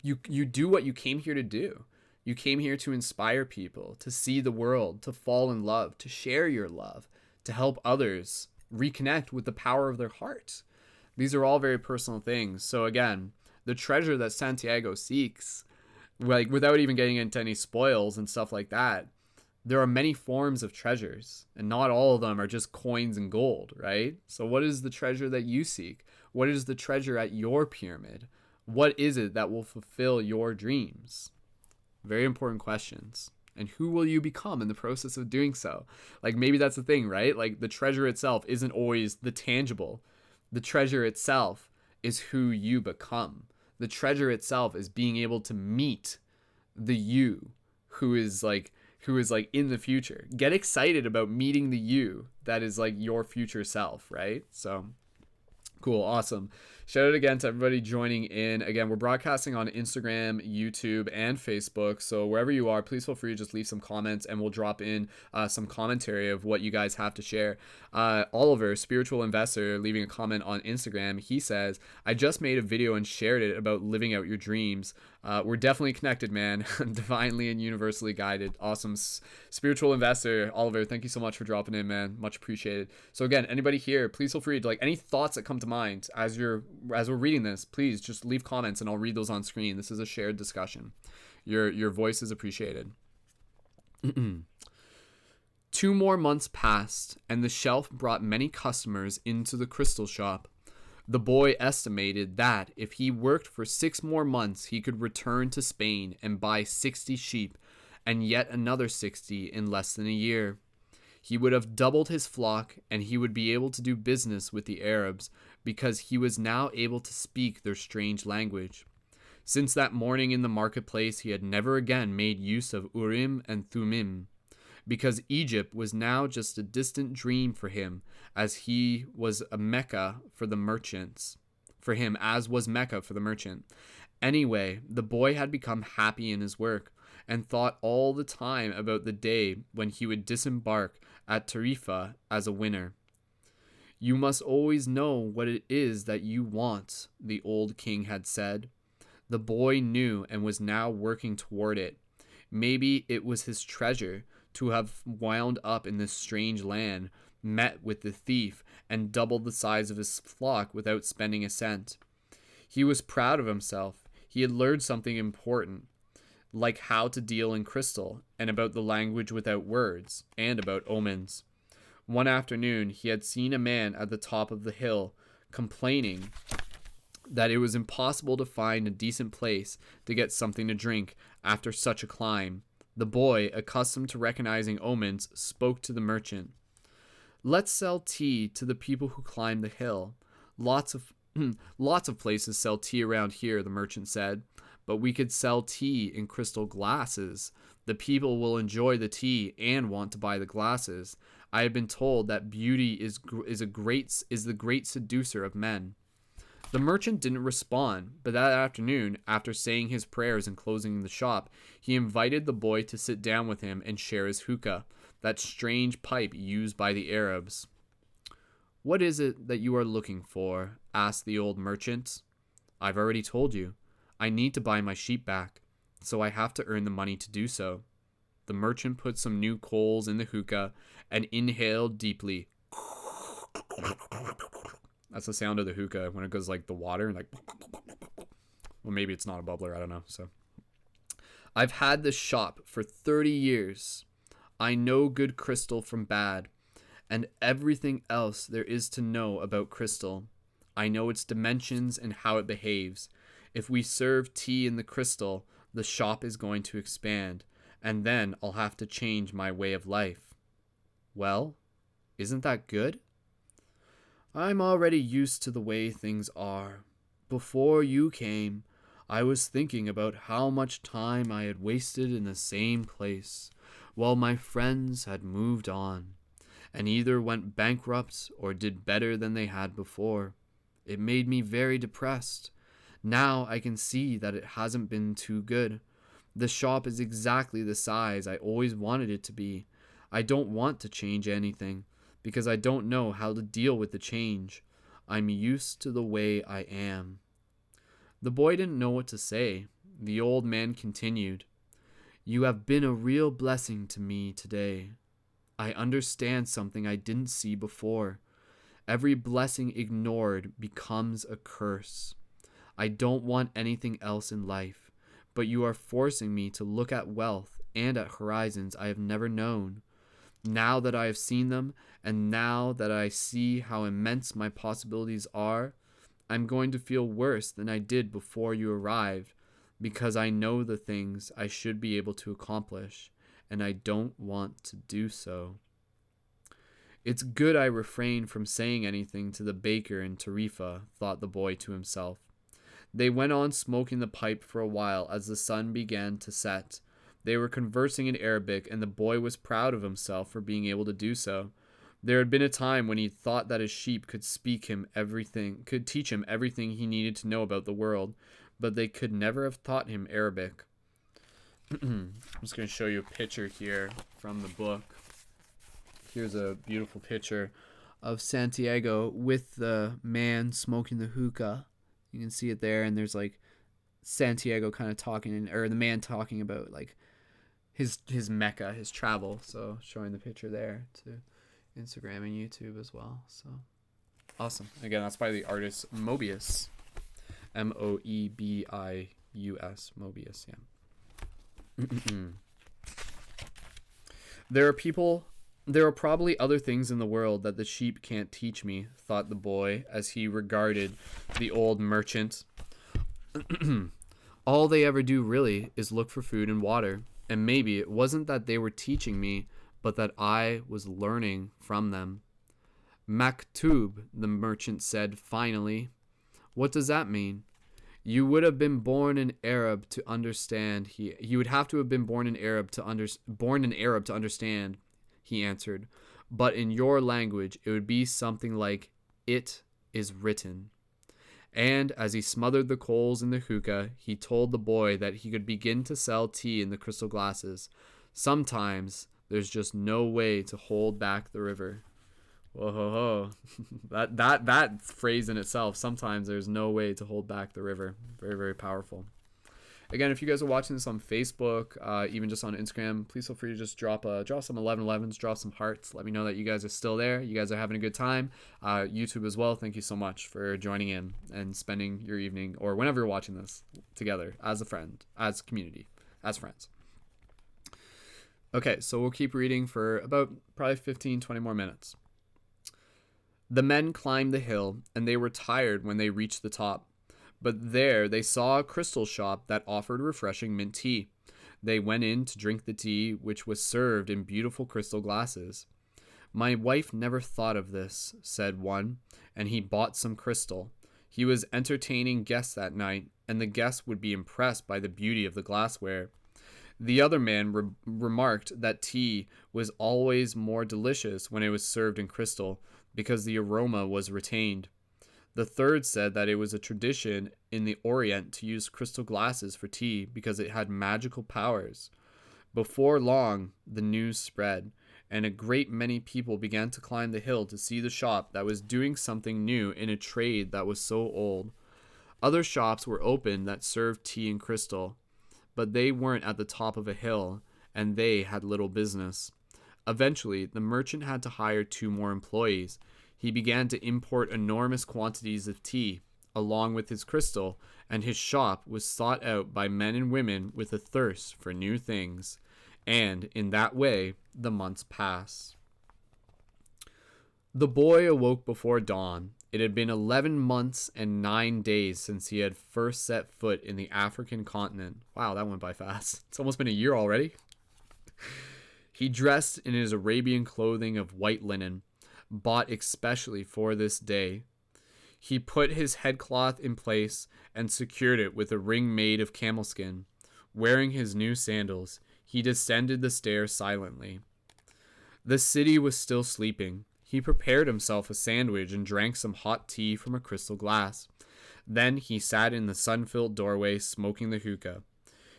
you do what you came here to do. You came here to inspire people, to see the world, to fall in love, to share your love, to help others reconnect with the power of their heart. These are all very personal things. So again, the treasure that Santiago seeks, like without even getting into any spoils and stuff like that, there are many forms of treasures, and not all of them are just coins and gold, right? So what is the treasure that you seek? What is the treasure at your pyramid? What is it that will fulfill your dreams? Very important questions. And who will you become in the process of doing so? Like, maybe that's the thing, right? Like, the treasure itself isn't always the tangible. The treasure itself is who you become. The treasure itself is being able to meet the you who is like in the future. Get excited about meeting the you that is like your future self, right? So cool, awesome. Shout out again to everybody joining in. Again, we're broadcasting on Instagram, YouTube, and Facebook. So wherever you are, please feel free to just leave some comments, and we'll drop in some commentary of what you guys have to share. Oliver, spiritual investor, leaving a comment on Instagram. He says, "I just made a video and shared it about living out your dreams. We're definitely connected, man. Divinely and universally guided." Awesome. Spiritual investor, Oliver, thank you so much for dropping in, man. Much appreciated. So again, anybody here, please feel free to, like, any thoughts that come to mind as we're reading this, please just leave comments and I'll read those on screen. This is a shared discussion. Your voice is appreciated. 2 more months passed, and the shelf brought many customers into the crystal shop. The boy estimated that if he worked for 6 more months, he could return to Spain and buy 60 sheep, and yet another 60 in less than a year. He would have doubled his flock, and he would be able to do business with the Arabs, because he was now able to speak their strange language. Since that morning in the marketplace, he had never again made use of Urim and Thummim, because Egypt was now just a distant dream for him, as he was a Mecca for the merchants. For him, as was Mecca for the merchant. Anyway, the boy had become happy in his work, and thought all the time about the day when he would disembark at Tarifa as a winner. "You must always know what it is that you want," the old king had said. The boy knew and was now working toward it. Maybe it was his treasure to have wound up in this strange land, met with the thief, and doubled the size of his flock without spending a cent. He was proud of himself. He had learned something important, like how to deal in crystal, and about the language without words, and about omens. One afternoon, he had seen a man at the top of the hill, complaining that it was impossible to find a decent place to get something to drink after such a climb. The boy, accustomed to recognizing omens, spoke to the merchant. "Let's sell tea to the people who climb the hill. Lots of places sell tea around here," the merchant said. "But we could sell tea in crystal glasses. The people will enjoy the tea and want to buy the glasses. I have been told that beauty is the great seducer of men." The merchant didn't respond, but that afternoon, after saying his prayers and closing the shop, he invited the boy to sit down with him and share his hookah, that strange pipe used by the Arabs. "What is it that you are looking for?" asked the old merchant. "I've already told you. I need to buy my sheep back, so I have to earn the money to do so." The merchant put some new coals in the hookah and inhaled deeply. That's the sound of the hookah when it goes like the water, like, well, maybe it's not a bubbler, I don't know. So, "I've had this shop for 30 years. I know good crystal from bad, and everything else there is to know about crystal. I know its dimensions and how it behaves. If we serve tea in the crystal, the shop is going to expand, and then I'll have to change my way of life." "Well, isn't that good?" "I'm already used to the way things are. Before you came, I was thinking about how much time I had wasted in the same place, while my friends had moved on, and either went bankrupt or did better than they had before. It made me very depressed. Now I can see that it hasn't been too good. The shop is exactly the size I always wanted it to be. I don't want to change anything, because I don't know how to deal with the change. I'm used to the way I am." The boy didn't know what to say. The old man continued, "You have been a real blessing to me today. I understand something I didn't see before. Every blessing ignored becomes a curse. I don't want anything else in life, but you are forcing me to look at wealth and at horizons I have never known. Now that I have seen them, and now that I see how immense my possibilities are, I'm going to feel worse than I did before you arrived, because I know the things I should be able to accomplish, and I don't want to do so." It's good I refrained from saying anything to the baker in Tarifa, thought the boy to himself. They went on smoking the pipe for a while as the sun began to set. They were conversing in Arabic, and the boy was proud of himself for being able to do so. There had been a time when he thought that his sheep could teach him everything he needed to know about the world, but they could never have taught him Arabic. I'm just going to show you a picture here from the book. Here's a beautiful picture of Santiago with the man smoking the hookah. You can see it there, and there's like Santiago kind of talking, or the man talking about like his Mecca, his travel. So showing the picture there to Instagram and YouTube as well. So awesome. Again, that's by the artist Moebius. Moebius. Moebius, yeah. There are probably other things in the world that the sheep can't teach me, thought the boy as he regarded the old merchant. All they ever do really is look for food and water, and maybe it wasn't that they were teaching me, but that I was learning from them. Maktub, the merchant said finally. What does that mean? You would have been born an Arab to understand. You would have to have been born an Arab to understand, he answered. But in your language, it would be something like, "It is written." And as he smothered the coals in the hookah, he told the boy that he could begin to sell tea in the crystal glasses. Sometimes there's just no way to hold back the river. Whoa, ho, ho. that phrase in itself, sometimes there's no way to hold back the river. Very, very powerful. Again, if you guys are watching this on Facebook, even just on Instagram, please feel free to just drop some 1111s, drop some hearts. Let me know that you guys are still there. You guys are having a good time. YouTube as well. Thank you so much for joining in and spending your evening or whenever you're watching this together as a friend, as community, as friends. Okay, so we'll keep reading for about probably 15, 20 more minutes. The men climbed the hill, and they were tired when they reached the top. But there they saw a crystal shop that offered refreshing mint tea. They went in to drink the tea, which was served in beautiful crystal glasses. My wife never thought of this, said one, and he bought some crystal. He was entertaining guests that night, and the guests would be impressed by the beauty of the glassware. The other man remarked that tea was always more delicious when it was served in crystal, because the aroma was retained. The third said that it was a tradition in the Orient to use crystal glasses for tea because it had magical powers. Before long, the news spread, and a great many people began to climb the hill to see the shop that was doing something new in a trade that was so old. Other shops were open that served tea in crystal, but they weren't at the top of a hill, and they had little business. Eventually, the merchant had to hire 2 more employees. He began to import enormous quantities of tea, along with his crystal, and his shop was sought out by men and women with a thirst for new things. And in that way, the months passed. The boy awoke before dawn. It had been 11 months and 9 days since he had first set foot in the African continent. Wow, that went by fast. It's almost been a year already. He dressed in his Arabian clothing of white linen, bought especially for this day. He put his headcloth in place and secured it with a ring made of camel skin. Wearing his new sandals, he descended the stairs silently. The city was still sleeping. He prepared himself a sandwich and drank some hot tea from a crystal glass. Then he sat in the sun-filled doorway smoking the hookah.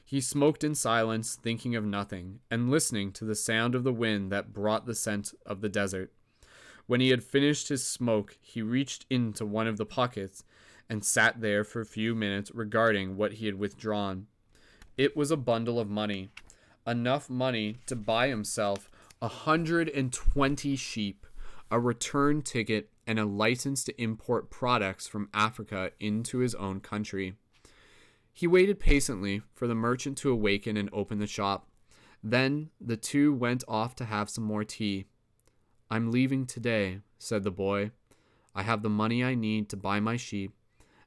He smoked in silence, thinking of nothing, and listening to the sound of the wind that brought the scent of the desert. When he had finished his smoke, he reached into one of the pockets and sat there for a few minutes regarding what he had withdrawn. It was a bundle of money, enough money to buy himself 120 sheep, a return ticket, and a license to import products from Africa into his own country. He waited patiently for the merchant to awaken and open the shop. Then the two went off to have some more tea. I'm leaving today, said the boy. I have the money I need to buy my sheep,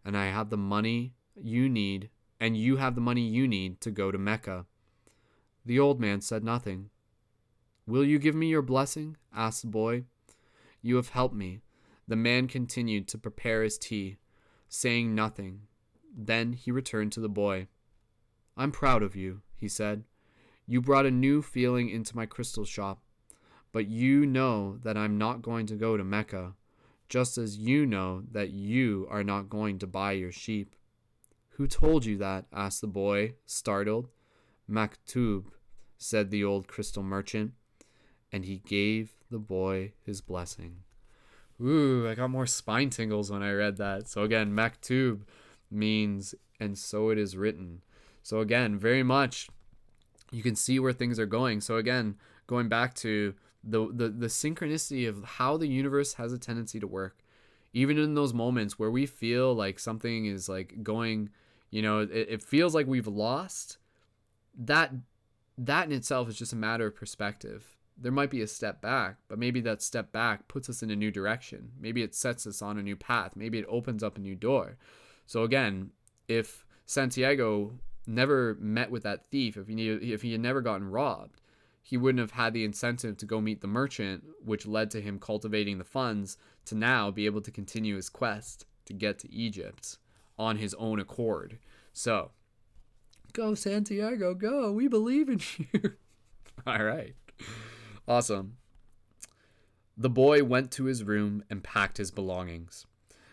and I have the money you need, and you have the money you need to go to Mecca. The old man said nothing. Will you give me your blessing? Asked the boy. You have helped me." The man continued to prepare his tea, saying nothing. Then he returned to the boy. "I'm proud of you," he said. "You brought a new feeling into my crystal shop. But you know that I'm not going to go to Mecca, just as you know that you are not going to buy your sheep." "Who told you that?" asked the boy, startled. "Maktub," said the old crystal merchant, and he gave the boy his blessing. Ooh, I got more spine tingles when I read that. So again, Maktub means "and so it is written." So again, very much you can see where things are going. So again, going back to the synchronicity of how the universe has a tendency to work. Even in those moments where we feel like something is like going, it feels like we've lost, that in itself is just a matter of perspective. There might be a step back, but maybe that step back puts us in a new direction. Maybe it sets us on a new path. Maybe it opens up a new door. So again, if Santiago never met with that thief, if he had never gotten robbed, he wouldn't have had the incentive to go meet the merchant, which led to him cultivating the funds to now be able to continue his quest to get to Egypt on his own accord. So, go Santiago, go. We believe in you. All right. Awesome. The boy went to his room and packed his belongings.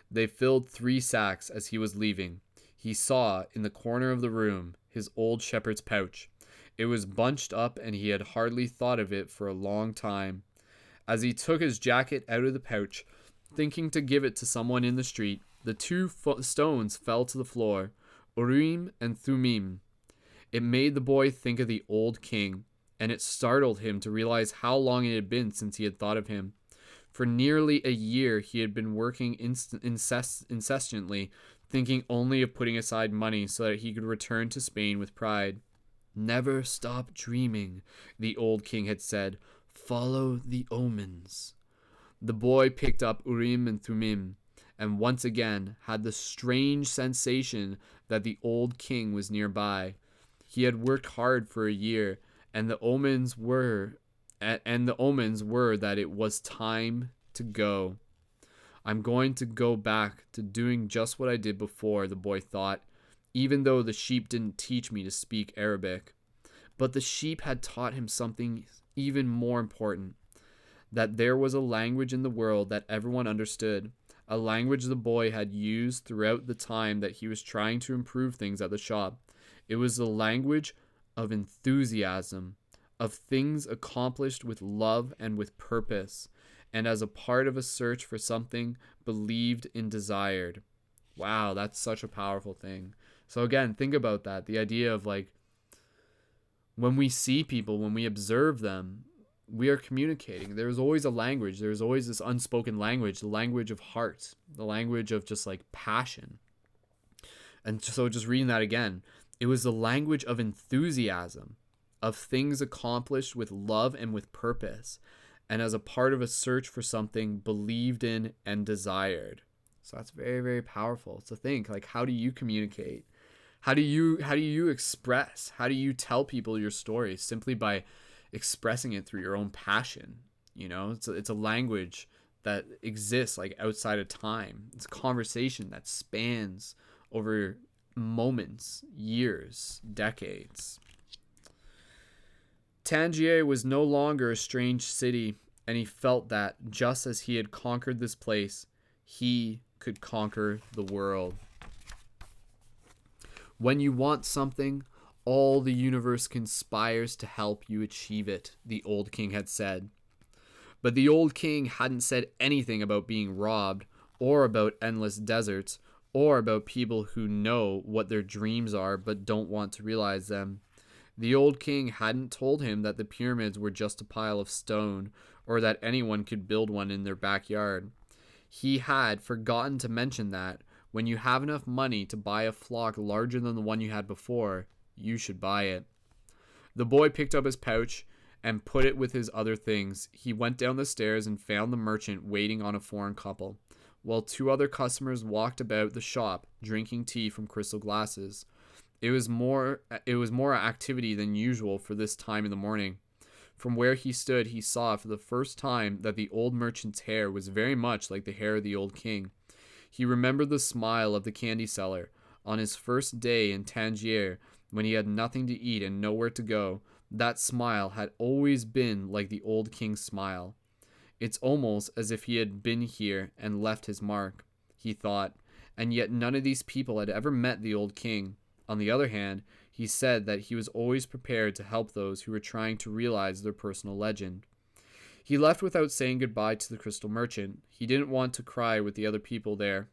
They filled 3 sacks as he was leaving. He saw, in the corner of the room, his old shepherd's pouch. It was bunched up, and he had hardly thought of it for a long time. As he took his jacket out of the pouch, thinking to give it to someone in the street, the 2 stones fell to the floor, Urim and Thummim. It made the boy think of the old king, and it startled him to realize how long it had been since he had thought of him. For nearly a year he had been working incessantly, thinking only of putting aside money so that he could return to Spain with pride. "Never stop dreaming," the old king had said. "Follow the omens." The boy picked up Urim and Thummim, and once again had the strange sensation that the old king was nearby. He had worked hard for a year, and the omens were that it was time to go. "I'm going to go back to doing just what I did before," the boy thought, "even though the sheep didn't teach me to speak Arabic." But the sheep had taught him something even more important, that there was a language in the world that everyone understood, a language the boy had used throughout the time that he was trying to improve things at the shop. It was the language of enthusiasm, of things accomplished with love and with purpose, and as a part of a search for something believed in, desired. Wow, that's such a powerful thing. So again, think about that. The idea of like, when we see people, when we observe them, we are communicating. There's always a language. There's always this unspoken language, the language of heart, the language of just like passion. And so just reading that again, it was the language of enthusiasm, of things accomplished with love and with purpose, and as a part of a search for something believed in and desired. So that's very, very powerful to think, like, how do you communicate? How do you express? How do you tell people your story? Simply by expressing it through your own passion. It's a language that exists like outside of time. It's a conversation that spans over moments, years, decades. Tangier was no longer a strange city, and he felt that just as he had conquered this place, he could conquer the world. When you want something, all the universe conspires to help you achieve it, the old king had said. But the old king hadn't said anything about being robbed, or about endless deserts, or about people who know what their dreams are but don't want to realize them. The old king hadn't told him that the pyramids were just a pile of stone, or that anyone could build one in their backyard. He had forgotten to mention that when you have enough money to buy a flock larger than the one you had before, you should buy it. The boy picked up his pouch and put it with his other things. He went down the stairs and found the merchant waiting on a foreign couple, while 2 other customers walked about the shop drinking tea from crystal glasses. It was more activity than usual for this time in the morning. From where he stood, he saw for the first time that the old merchant's hair was very much like the hair of the old king. He remembered the smile of the candy seller on his first day in Tangier when he had nothing to eat and nowhere to go. That smile had always been like the old king's smile. It's almost as if he had been here and left his mark, he thought, and yet none of these people had ever met the old king. On the other hand, he said that he was always prepared to help those who were trying to realize their personal legend. He left without saying goodbye to the crystal merchant. He didn't want to cry with the other people there.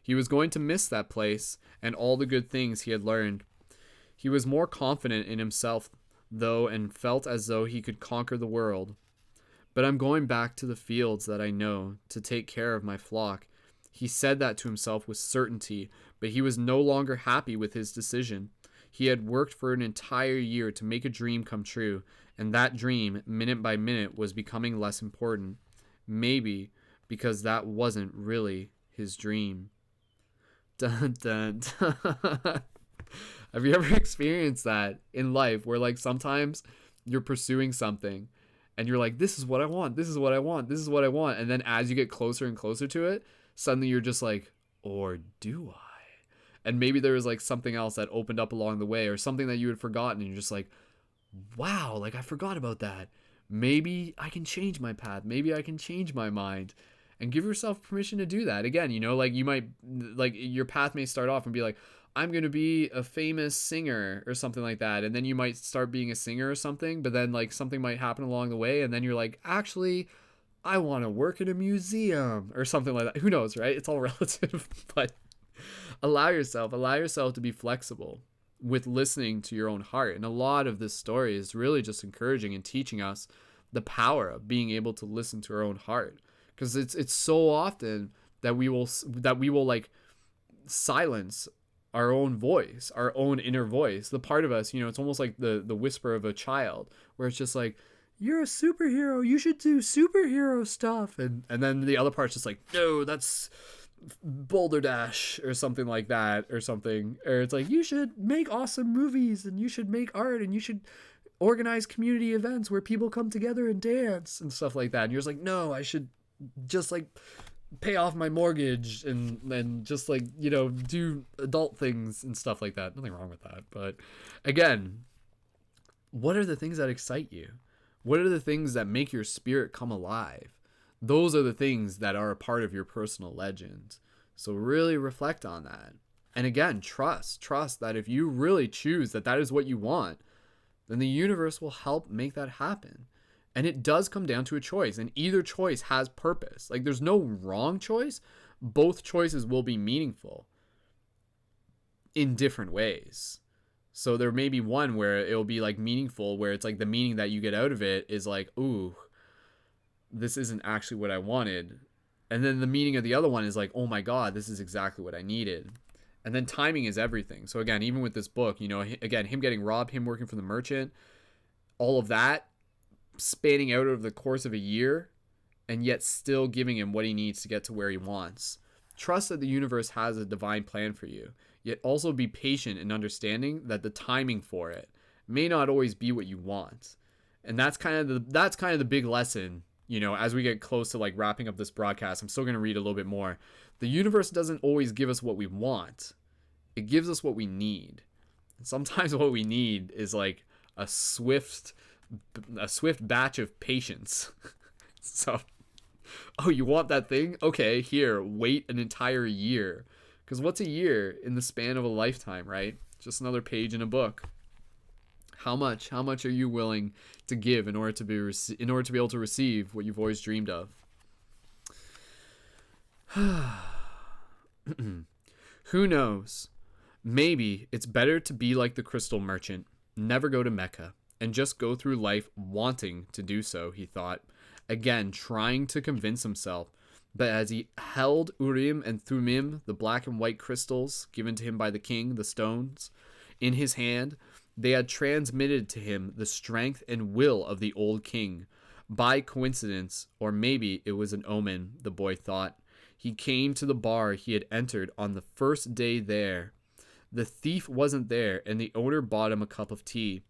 He was going to miss that place and all the good things he had learned. He was more confident in himself, though, and felt as though he could conquer the world. But I'm going back to the fields that I know, to take care of my flock. He said that to himself with certainty, but he was no longer happy with his decision. He had worked for an entire year to make a dream come true, and that dream, minute by minute, was becoming less important. Maybe because that wasn't really his dream. Dun, dun, dun. Have you ever experienced that in life where, like, sometimes you're pursuing something and you're like, this is what I want, this is what I want, this is what I want. And then as you get closer and closer to it, suddenly you're just like, or do I? And maybe there was like something else that opened up along the way or something that you had forgotten. And you're just like, wow, like I forgot about that. Maybe I can change my path. Maybe I can change my mind. And give yourself permission to do that. Again, you know, like you might, like your path may start off and be like, I'm going to be a famous singer or something like that. And then you might start being a singer or something, but then like something might happen along the way. And then you're like, actually, I want to work in a museum or something like that. Who knows, right? It's all relative, but allow yourself to be flexible with listening to your own heart. And a lot of this story is really just encouraging and teaching us the power of being able to listen to our own heart. Because it's so often that we will like silence our own voice, our own inner voice, the part of us, you know, it's almost like the whisper of a child where it's just like, you're a superhero, you should do superhero stuff. And then the other part's just like, no, that's Boulder Dash or something like that or something. Or it's like, you should make awesome movies and you should make art and you should organize community events where people come together and dance and stuff like that. And you're just like, no, I should just like pay off my mortgage and just like, you know, do adult things and stuff like that. Nothing wrong with that. But again, what are the things that excite you? What are the things that make your spirit come alive? Those are the things that are a part of your personal legend. So really reflect on that. And again, trust that if you really choose that is what you want, then the universe will help make that happen. And it does come down to a choice, and either choice has purpose. Like, there's no wrong choice. Both choices will be meaningful in different ways. So there may be one where it'll be like meaningful, where it's like the meaning that you get out of it is like, ooh, this isn't actually what I wanted. And then the meaning of the other one is like, oh my God, this is exactly what I needed. And then timing is everything. So again, even with this book, you know, again, him getting robbed, him working for the merchant, all of that spanning out over the course of a year, and yet still giving him what he needs to get to where he wants. Trust that the universe has a divine plan for you, yet also be patient in understanding that the timing for it may not always be what you want. And that's kind of the big lesson, you know, as we get close to like wrapping up this broadcast. I'm still going to read a little bit more. The universe doesn't always give us what we want. It gives us what we need. And sometimes what we need is like a swift batch of patience. So, oh, you want that thing? Okay, here, wait an entire year. Because what's a year in the span of a lifetime, right? Just another page in a book. How much are you willing to give in order to be able to receive what you've always dreamed of? Who knows? Maybe it's better to be like the crystal merchant, never go to Mecca, and just go through life wanting to do so, he thought, again trying to convince himself. But as he held Urim and Thummim, the black and white crystals given to him by the king, the stones, in his hand, they had transmitted to him the strength and will of the old king. By coincidence, or maybe it was an omen, the boy thought, he came to the bar he had entered on the first day there. The thief wasn't there, and the owner bought him a cup of tea.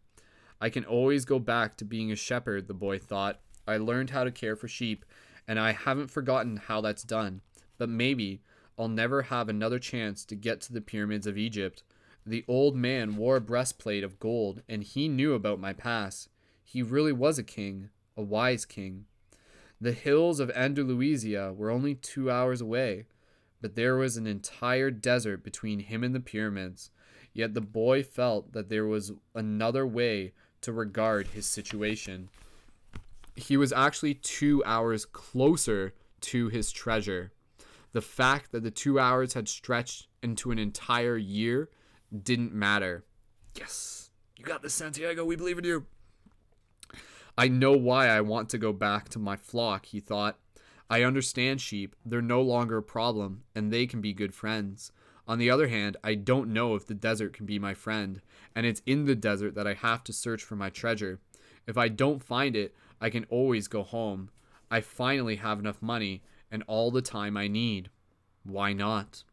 I can always go back to being a shepherd, the boy thought. I learned how to care for sheep, and I haven't forgotten how that's done. But maybe I'll never have another chance to get to the pyramids of Egypt. The old man wore a breastplate of gold, and he knew about my past. He really was a king, a wise king. The hills of Andalusia were only 2 hours away, but there was an entire desert between him and the pyramids. Yet the boy felt that there was another way to regard his situation. He was actually 2 hours closer to his treasure. The fact that the 2 hours had stretched into an entire year didn't matter. Yes, you got this, Santiago. We believe in you. I know why I want to go back to my flock, he thought. I understand sheep. They're no longer a problem, and they can be good friends. On the other hand, I don't know if the desert can be my friend, and it's in the desert that I have to search for my treasure. If I don't find it, I can always go home. I finally have enough money and all the time I need. Why not?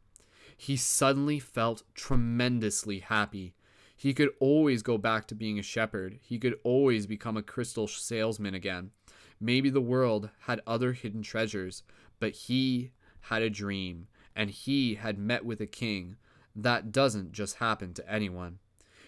He suddenly felt tremendously happy. He could always go back to being a shepherd. He could always become a crystal salesman again. Maybe the world had other hidden treasures, but he had a dream, and he had met with a king. That doesn't just happen to anyone.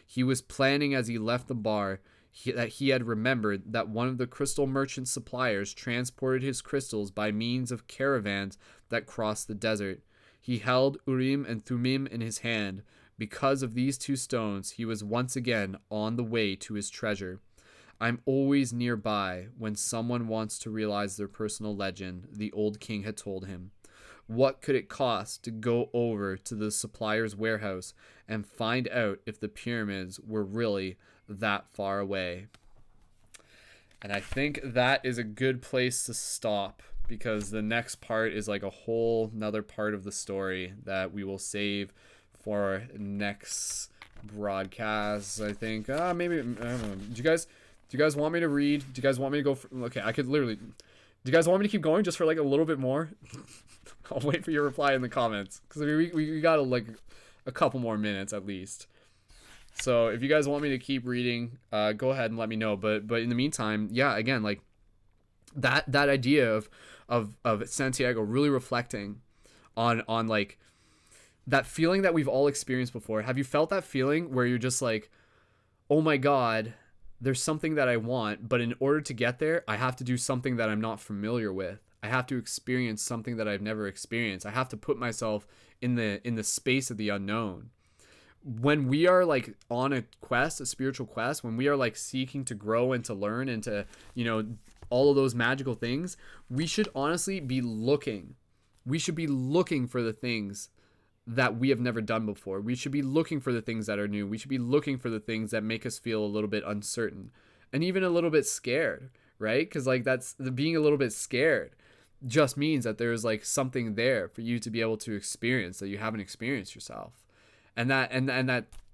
He was planning as he left the bar that he had remembered that one of the crystal merchant suppliers transported his crystals by means of caravans that crossed the desert. He held Urim and Thummim in his hand. Because of these two stones, he was once again on the way to his treasure. I'm always nearby when someone wants to realize their personal legend, the old king had told him. What could it cost to go over to the supplier's warehouse and find out if the pyramids were really that far away? And I think that is a good place to stop, because the next part is like a whole nother part of the story that we will save for next broadcast. I think maybe I don't know. Do you guys want me to read? Do you guys want me to go okay, I could literally. Do you guys want me to keep going just for like a little bit more? I'll wait for your reply in the comments, because I mean, we got like a couple more minutes at least. So if you guys want me to keep reading, go ahead and let me know. But in the meantime, yeah, again, like that idea of Santiago really reflecting on like that feeling that we've all experienced before. Have you felt that feeling where you're just like, oh my God, there's something that I want, but in order to get there, I have to do something that I'm not familiar with. I have to experience something that I've never experienced. I have to put myself in the space of the unknown. When we are like on a quest, a spiritual quest, when we are like seeking to grow and to learn and to, all of those magical things, we should honestly be looking. We should be looking for the things that we have never done before. We should be looking for the things that are new. We should be looking for the things that make us feel a little bit uncertain and even a little bit scared, right? Because like that's the being a little bit scared just means that there's like something there for you to be able to experience that you haven't experienced yourself. And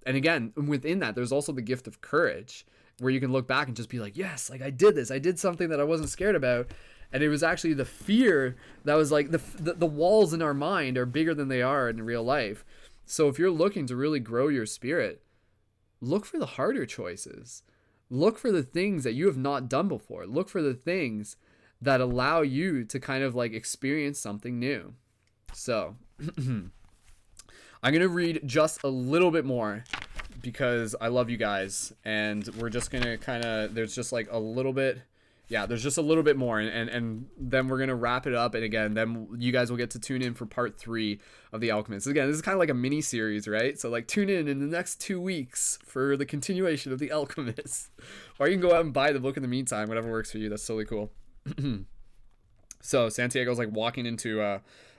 again, within that, there's also the gift of courage, where you can look back and just be like, yes, like I did this. I did something that I wasn't scared about. And it was actually the fear that was like the walls in our mind are bigger than they are in real life. So if you're looking to really grow your spirit, look for the harder choices. Look for the things that you have not done before. Look for the things that allow you to kind of like experience something new. So I'm going to read just a little bit more because I love you guys, and we're just going to kind of, there's just like a little bit. Yeah, there's just a little bit more, and then we're going to wrap it up. And again, then you guys will get to tune in for part 3 of The Alchemist. Again, this is kind of like a mini series, right? So like tune in the next 2 weeks for the continuation of The Alchemist. Or you can go out and buy the book in the meantime, whatever works for you. That's totally cool. So Santiago's like walking into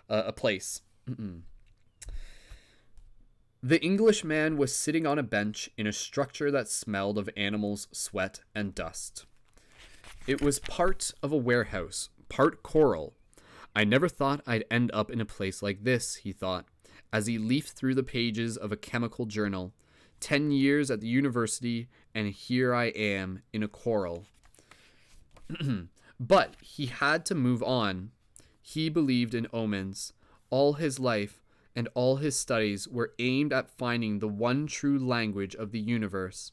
a place. The Englishman was sitting on a bench in a structure that smelled of animals' sweat and dust. It was part of a warehouse, part coral. I never thought I'd end up in a place like this, he thought, as he leafed through the pages of a chemical journal. 10 years at the university, and here I am in a coral. But he had to move on. He believed in omens. All his life and all his studies were aimed at finding the one true language of the universe.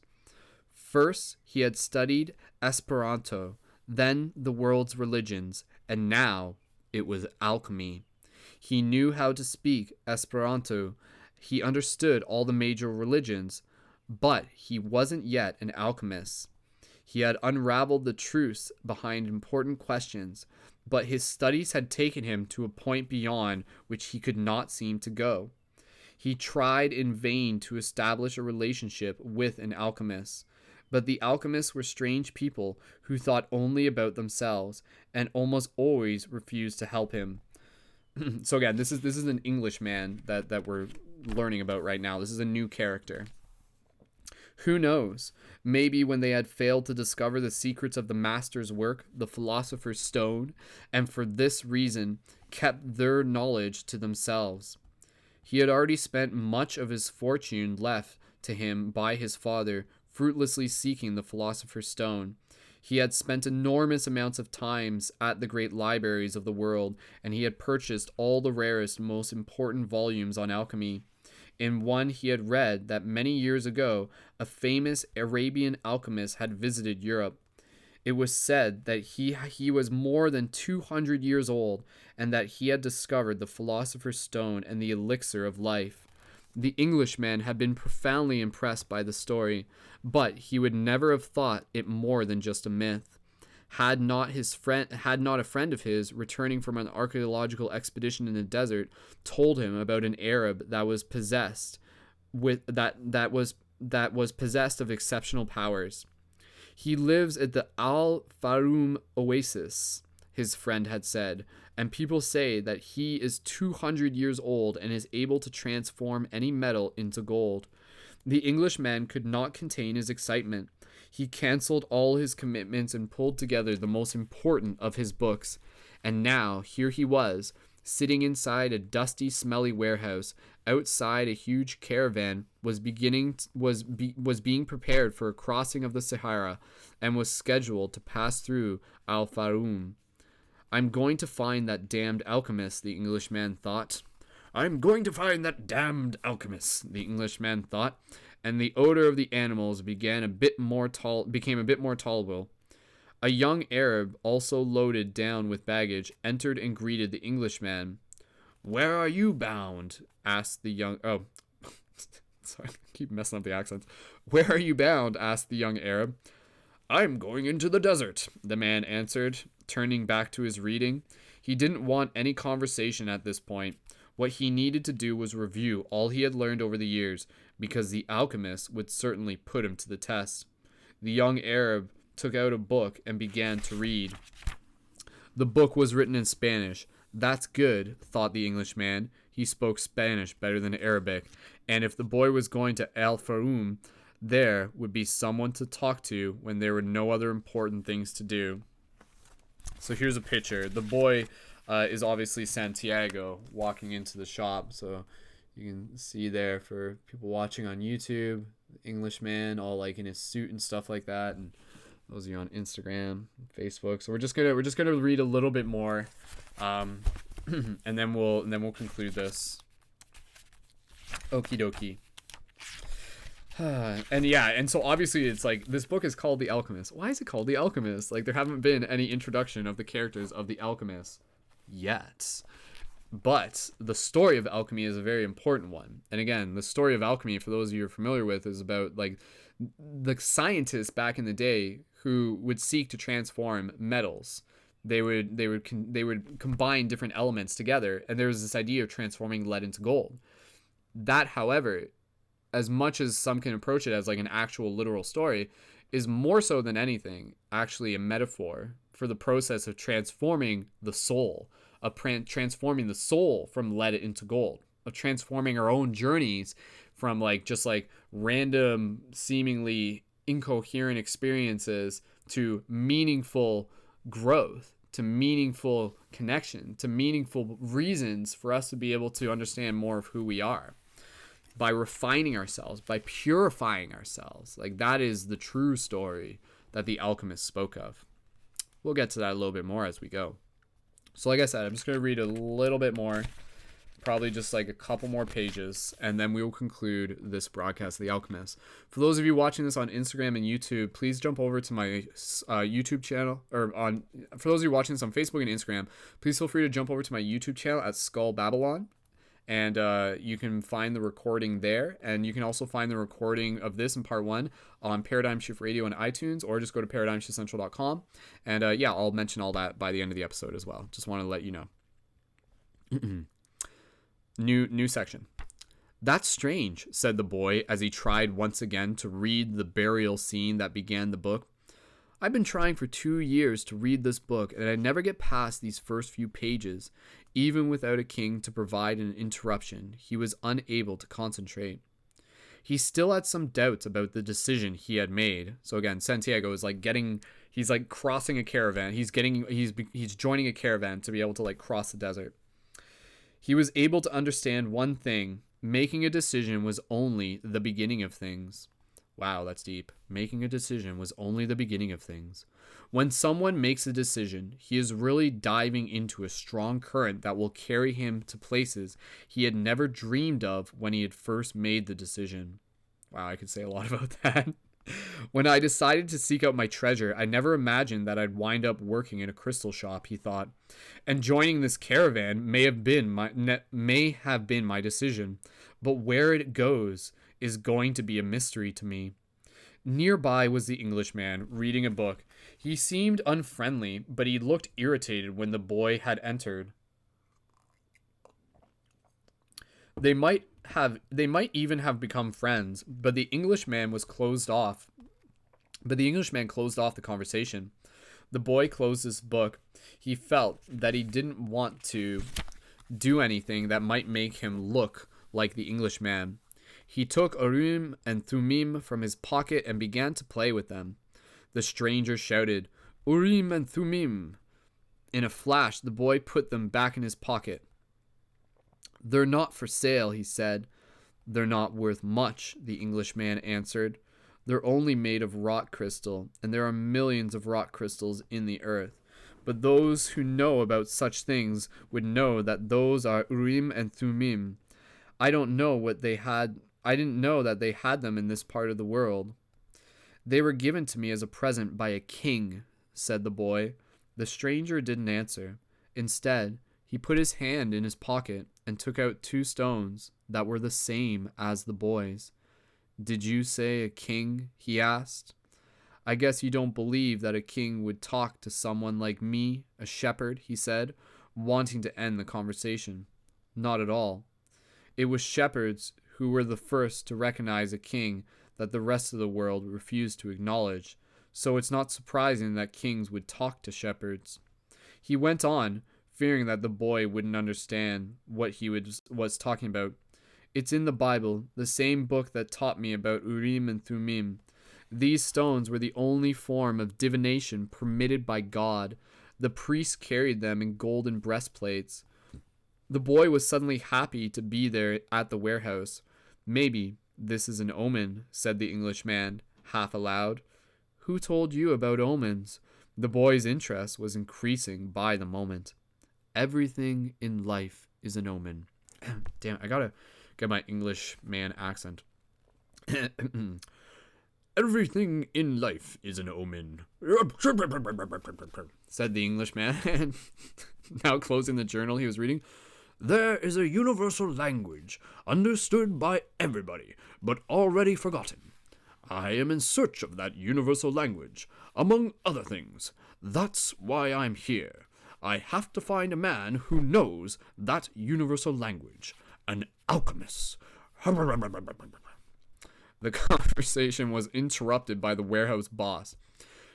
First, he had studied Esperanto, then the world's religions, and now it was alchemy. He knew how to speak Esperanto. He understood all the major religions, but he wasn't yet an alchemist. He had unraveled the truths behind important questions, but his studies had taken him to a point beyond which he could not seem to go. He tried in vain to establish a relationship with an alchemist, but the alchemists were strange people who thought only about themselves and almost always refused to help him. So again, this is an Englishman that we're learning about right now. This is a new character. Who knows? Maybe when they had failed to discover the secrets of the master's work, the philosopher's stone, and for this reason kept their knowledge to themselves. He had already spent much of his fortune left to him by his father, fruitlessly seeking the philosopher's stone. He had spent enormous amounts of times at the great libraries of the world, and he had purchased all the rarest, most important volumes on alchemy. In one he had read that many years ago a famous Arabian alchemist had visited Europe. It was said that he was more than 200 years old, and that he had discovered the philosopher's stone and the elixir of life. The Englishman had been profoundly impressed by the story, but he would never have thought it more than just a myth. Had not a friend of his, returning from an archaeological expedition in the desert, told him about an Arab that was possessed of exceptional powers. He lives at the Al Faroum oasis, his friend had said, and people say that he is 200 years old and is able to transform any metal into gold. The Englishman could not contain his excitement. He cancelled all his commitments and pulled together the most important of his books. And now, here he was, sitting inside a dusty, smelly warehouse. Outside, a huge caravan was being prepared for a crossing of the Sahara and was scheduled to pass through Al Faroum. I'm going to find that damned alchemist, the Englishman thought. I'm going to find that damned alchemist, the Englishman thought, and the odor of the animals became a bit more tolerable. A young Arab, also loaded down with baggage, entered and greeted the Englishman. Where are you bound? Asked the young... Oh, sorry, I keep messing up the accents. Where are you bound? Asked the young Arab. I'm going into the desert, the man answered, turning back to his reading. He didn't want any conversation at this point. What he needed to do was review all he had learned over the years, because the alchemist would certainly put him to the test. The young Arab took out a book and began to read. The book was written in Spanish. That's good, thought the Englishman. He spoke Spanish better than Arabic, and if the boy was going to Al Faroum, there would be someone to talk to when there were no other important things to do. So here's a picture. The boy is obviously Santiago walking into the shop. So you can see there for people watching on YouTube, the Englishman all like in his suit and stuff like that. And those of you on Instagram, Facebook. So we're just gonna read a little bit more, and then we'll conclude this. Okie dokie. And so obviously it's like this book is called The Alchemist. Why is it called The Alchemist? Like there haven't been any introduction of the characters of The Alchemist yet. But the story of alchemy is a very important one. And again, the story of alchemy, for those of you who are familiar with, is about like the scientists back in the day who would seek to transform metals. They would combine different elements together, and there was this idea of transforming lead into gold. That, however, as much as some can approach it as like an actual literal story, is more so than anything actually a metaphor for the process of transforming the soul, of transforming the soul from lead into gold, of transforming our own journeys from like just like random, seemingly incoherent experiences to meaningful growth, to meaningful connection, to meaningful reasons for us to be able to understand more of who we are. By refining ourselves, by purifying ourselves. Like that is the true story that the alchemist spoke of. We'll get to that a little bit more as we go. So like I said, I'm just going to read a little bit more. probably just like a couple more pages, and then we will conclude this broadcast of The Alchemist. For those of you watching this on Instagram and YouTube, please jump over to my YouTube channel, for those of you watching this on Facebook and Instagram, please feel free to jump over to my YouTube channel at Skull Babylon. And you can find the recording there. And you can also find the recording of this in part 1 on Paradigm Shift Radio and iTunes, or just go to paradigmshiftcentral.com. And yeah, I'll mention all that by the end of the episode as well. Just want to let you know. New section. "That's strange," said the boy as he tried once again to read the burial scene that began the book. "I've been trying for 2 years to read this book, and I never get past these first few pages. Even without a king to provide an interruption, he was unable to concentrate. He still had some doubts about the decision he had made." So again, Santiago is like he's like crossing a caravan. He's joining a caravan to be able to like cross the desert. He was able to understand one thing: making a decision was only the beginning of things. Wow, that's deep. Making a decision was only the beginning of things. When someone makes a decision, he is really diving into a strong current that will carry him to places he had never dreamed of when he had first made the decision. Wow, I could say a lot about that. "When I decided to seek out my treasure, I never imagined that I'd wind up working in a crystal shop," he thought. "And joining this caravan may have been my decision, but where it goes is going to be a mystery to me." Nearby was the Englishman, reading a book. He seemed unfriendly, but he looked irritated when the boy had entered. They might even have become friends, but the Englishman closed off the conversation. The boy closed his book. He felt that he didn't want to do anything that might make him look like the Englishman. He took Urim and Thummim from his pocket and began to play with them. The stranger shouted, "Urim and Thummim!" In a flash, the boy put them back in his pocket. "They're not for sale," he said. "They're not worth much," the Englishman answered. "They're only made of rock crystal, and there are millions of rock crystals in the earth. But those who know about such things would know that those are Urim and Thummim. I didn't know that they had them in this part of the world." "They were given to me as a present by a king," said the boy. The stranger didn't answer. Instead, he put his hand in his pocket and took out 2 stones that were the same as the boy's. "Did you say a king?" he asked. "I guess you don't believe that a king would talk to someone like me, a shepherd," he said, wanting to end the conversation. "Not at all. It was shepherds who were the first to recognize a king that the rest of the world refused to acknowledge, so it's not surprising that kings would talk to shepherds." He went on, fearing that the boy wouldn't understand what he was talking about. "It's in the Bible, the same book that taught me about Urim and Thummim. These stones were the only form of divination permitted by God. The priests carried them in golden breastplates." The boy was suddenly happy to be there at the warehouse. "Maybe this is an omen," said the Englishman, half aloud. "Who told you about omens?" The boy's interest was increasing by the moment. "Everything in life is an omen." Damn, I gotta get my Englishman accent. "Everything in life is an omen," said the Englishman, now closing the journal he was reading. "There is a universal language, understood by everybody, but already forgotten. I am in search of that universal language, among other things. That's why I'm here. I have to find a man who knows that universal language. An alchemist." The conversation was interrupted by the warehouse boss.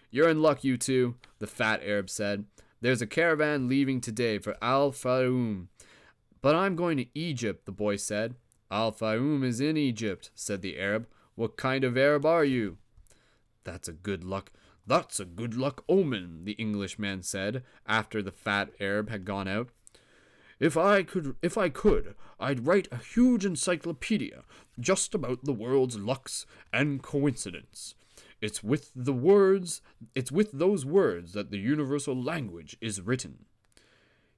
"You're in luck, you two," the fat Arab said. "There's a caravan leaving today for Al-Fayoum." "But I'm going to Egypt," the boy said. "Al-Fayoum is in Egypt," said the Arab. "What kind of Arab are you?" That's a good luck omen," the Englishman said, after the fat Arab had gone out. If I could, I'd write a huge encyclopedia just about the world's lucks and coincidence. It's with those words that the universal language is written."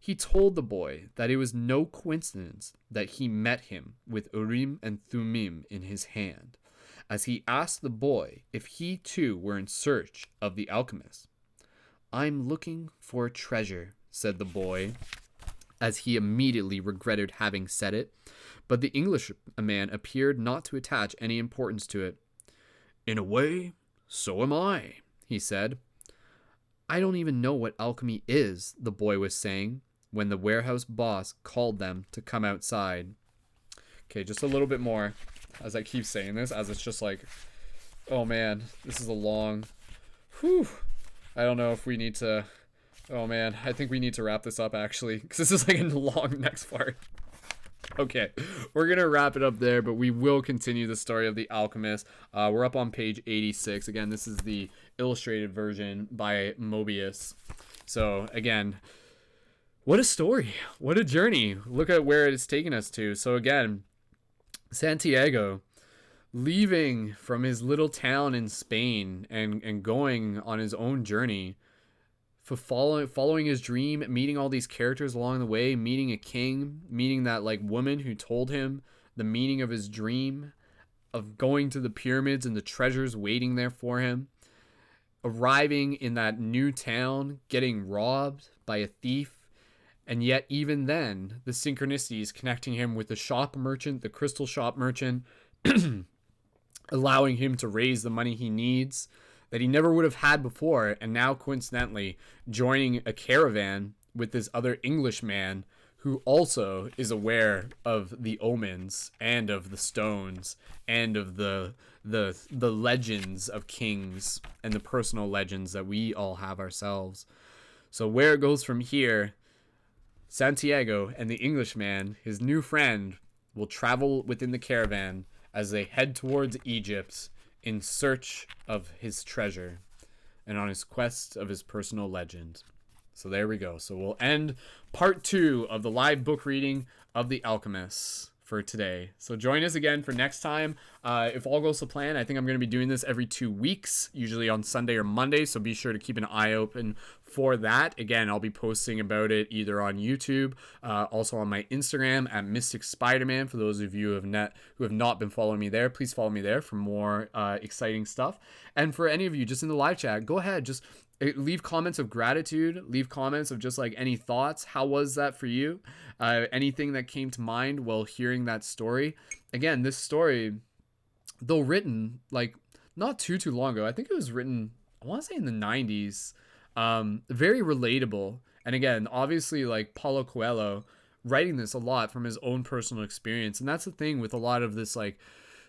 He told the boy that it was no coincidence that he met him with Urim and Thummim in his hand, as he asked the boy if he too were in search of the alchemist. "I'm looking for a treasure," said the boy, as he immediately regretted having said it, but the Englishman appeared not to attach any importance to it. "In a way, so am I," he said. "I don't even know what alchemy is," the boy was saying, when the warehouse boss called them to come outside. Okay, just a little bit more as I keep saying this, as it's just like, oh man, this is a long, whew. I don't know if we need to, oh man, I think we need to wrap this up actually, because this is like a long next part. Okay, we're going to wrap it up there, but we will continue the story of the Alchemist. We're up on page 86. Again, this is the illustrated version by Mobius. So again, what a story. What a journey. Look at where it has taken us to. So again, Santiago leaving from his little town in Spain and going on his own journey, for following his dream, meeting all these characters along the way, meeting a king, meeting that like woman who told him the meaning of his dream, of going to the pyramids and the treasures waiting there for him, arriving in that new town, getting robbed by a thief, and yet even then the synchronicities connecting him with the shop merchant, the crystal shop merchant, allowing him to raise the money he needs that he never would have had before, and now coincidentally joining a caravan with this other Englishman who also is aware of the omens and of the stones and of the legends of kings and the personal legends that we all have ourselves. So where it goes from here, Santiago and the Englishman, his new friend, will travel within the caravan as they head towards Egypt in search of his treasure and on his quest of his personal legend. So there we go. So we'll end part 2 of the live book reading of The Alchemist for today. So join us again for next time. If all goes to plan, I think I'm going to be doing this every 2 weeks, usually on Sunday or Monday. So be sure to keep an eye open for that. Again, I'll be posting about it either on YouTube, also on my Instagram at Mystic Spider-Man. For those of you who have not been following me there, please follow me there for more exciting stuff. And for any of you just in the live chat, go ahead, just leave comments of gratitude, leave comments of just like any thoughts. How was that for you? Anything that came to mind while hearing that story. Again, this story, though written like not too long ago, I think it was written, I want to say in the 90s, very relatable. And again, obviously like Paulo Coelho writing this a lot from his own personal experience. And that's the thing with a lot of this like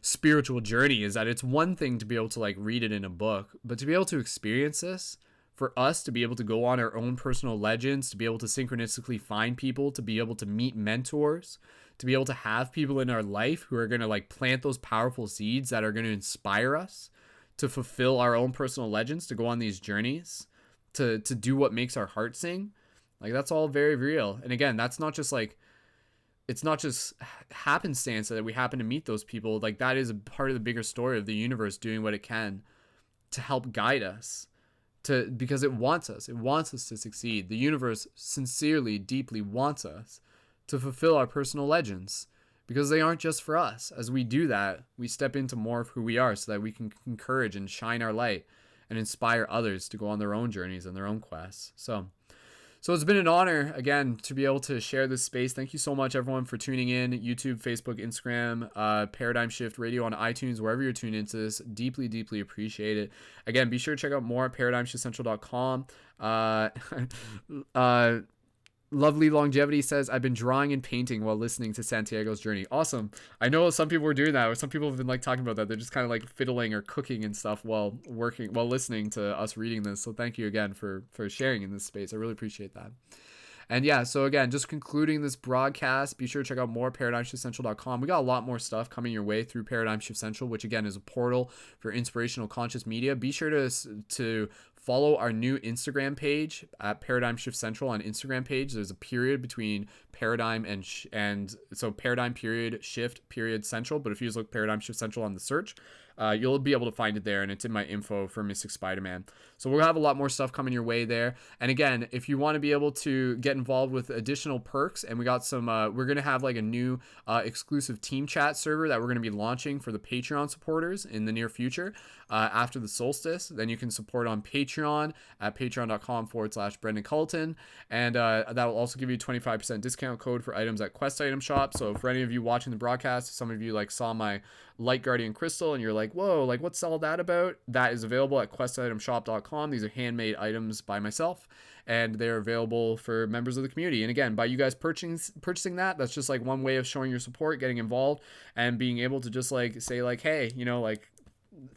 spiritual journey, is that it's one thing to be able to like read it in a book, but to be able to experience this, for us to be able to go on our own personal legends, to be able to synchronistically find people, to be able to meet mentors, to be able to have people in our life who are going to like plant those powerful seeds that are going to inspire us to fulfill our own personal legends, to go on these journeys, to do what makes our heart sing. Like that's all very real. And again, that's not just like, it's not just happenstance that we happen to meet those people. Like that is a part of the bigger story of the universe doing what it can to help guide us. Because it wants us to succeed. The universe sincerely, deeply wants us to fulfill our personal legends, because they aren't just for us. As we do that, we step into more of who we are, so that we can encourage and shine our light and inspire others to go on their own journeys and their own quests. So it's been an honor, again, to be able to share this space. Thank you so much, everyone, for tuning in. YouTube, Facebook, Instagram, Paradigm Shift Radio on iTunes, wherever you're tuned into this. Deeply, deeply appreciate it. Again, be sure to check out more at ParadigmShiftCentral.com. Lovely Longevity says, I've been drawing and painting while listening to Santiago's journey. Awesome. I know some people were doing that, or some people have been like talking about that. They're just kind of like fiddling or cooking and stuff while listening to us reading this. So thank you again for sharing in this space. I really appreciate that. And yeah, so again, just concluding this broadcast, be sure to check out more ParadigmShiftCentral.com. We got a lot more stuff coming your way through Paradigm Shift Central, which again is a portal for inspirational conscious media. Be sure to follow our new Instagram page at Paradigm Shift Central on Instagram page. There's a period between Paradigm and so Paradigm period Shift period Central. But if you just look Paradigm Shift Central on the search, you'll be able to find it there, and it's in my info for Mystic Spider-Man. So we'll have a lot more stuff coming your way there. And again, if you want to be able to get involved with additional perks, and we got some, we're going to have like a new exclusive team chat server that we're going to be launching for the Patreon supporters in the near future after the solstice. Then you can support on Patreon at patreon.com/Brendan Culleton. And that will also give you a 25% discount code for items at Quest Item Shop. So for any of you watching the broadcast, some of you like saw my Light Guardian crystal and you're like, whoa, like what's all that about? That is available at questitemshop.com. These are handmade items by myself, and they're available for members of the community. And again, by you guys purchasing that, that's just like one way of showing your support, getting involved, and being able to just like say like, hey, you know, like,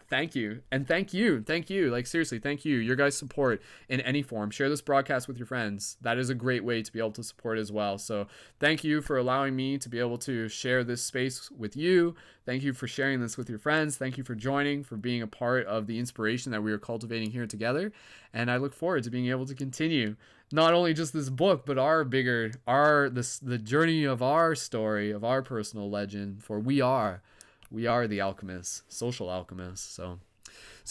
thank you. And thank you. Like, seriously, thank you. Your guys' support in any form. Share this broadcast with your friends. That is a great way to be able to support as well. So thank you for allowing me to be able to share this space with you. Thank you for sharing this with your friends. Thank you for joining, for being a part of the inspiration that we are cultivating here together. And I look forward to being able to continue not only just this book, but the journey of our story, of our personal legend, for we are the alchemists, social alchemists. So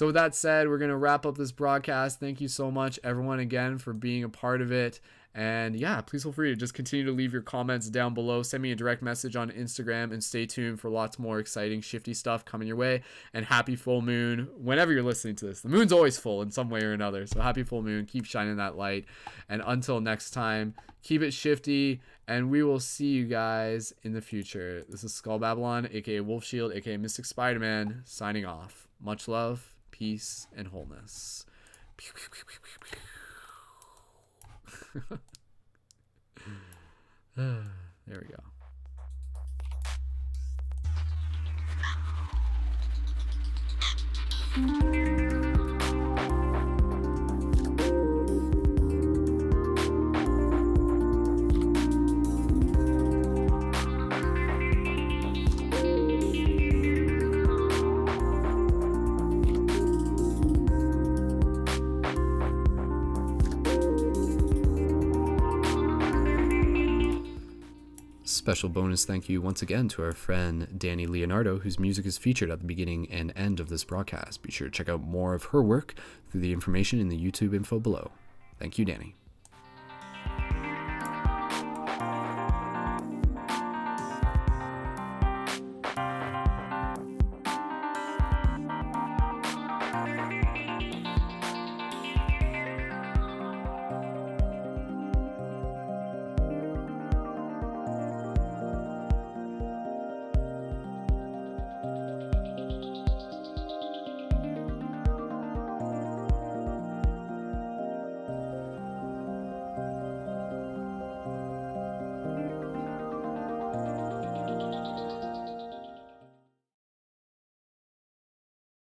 with that said, we're going to wrap up this broadcast. Thank you so much, everyone, again, for being a part of it. And yeah, please feel free to just continue to leave your comments down below. Send me a direct message on Instagram, and stay tuned for lots more exciting shifty stuff coming your way. And happy full moon whenever you're listening to this. The moon's always full in some way or another. So happy full moon. Keep shining that light. And until next time, keep it shifty, and we will see you guys in the future. This is Skull Babylon, aka Wolf Shield, aka Mystic Spider-Man, signing off. Much love, peace, and wholeness. There we go. Special bonus thank you once again to our friend Danny Leonardo, whose music is featured at the beginning and end of this broadcast. Be sure to check out more of her work through the information in the YouTube info below. Thank you, Danny.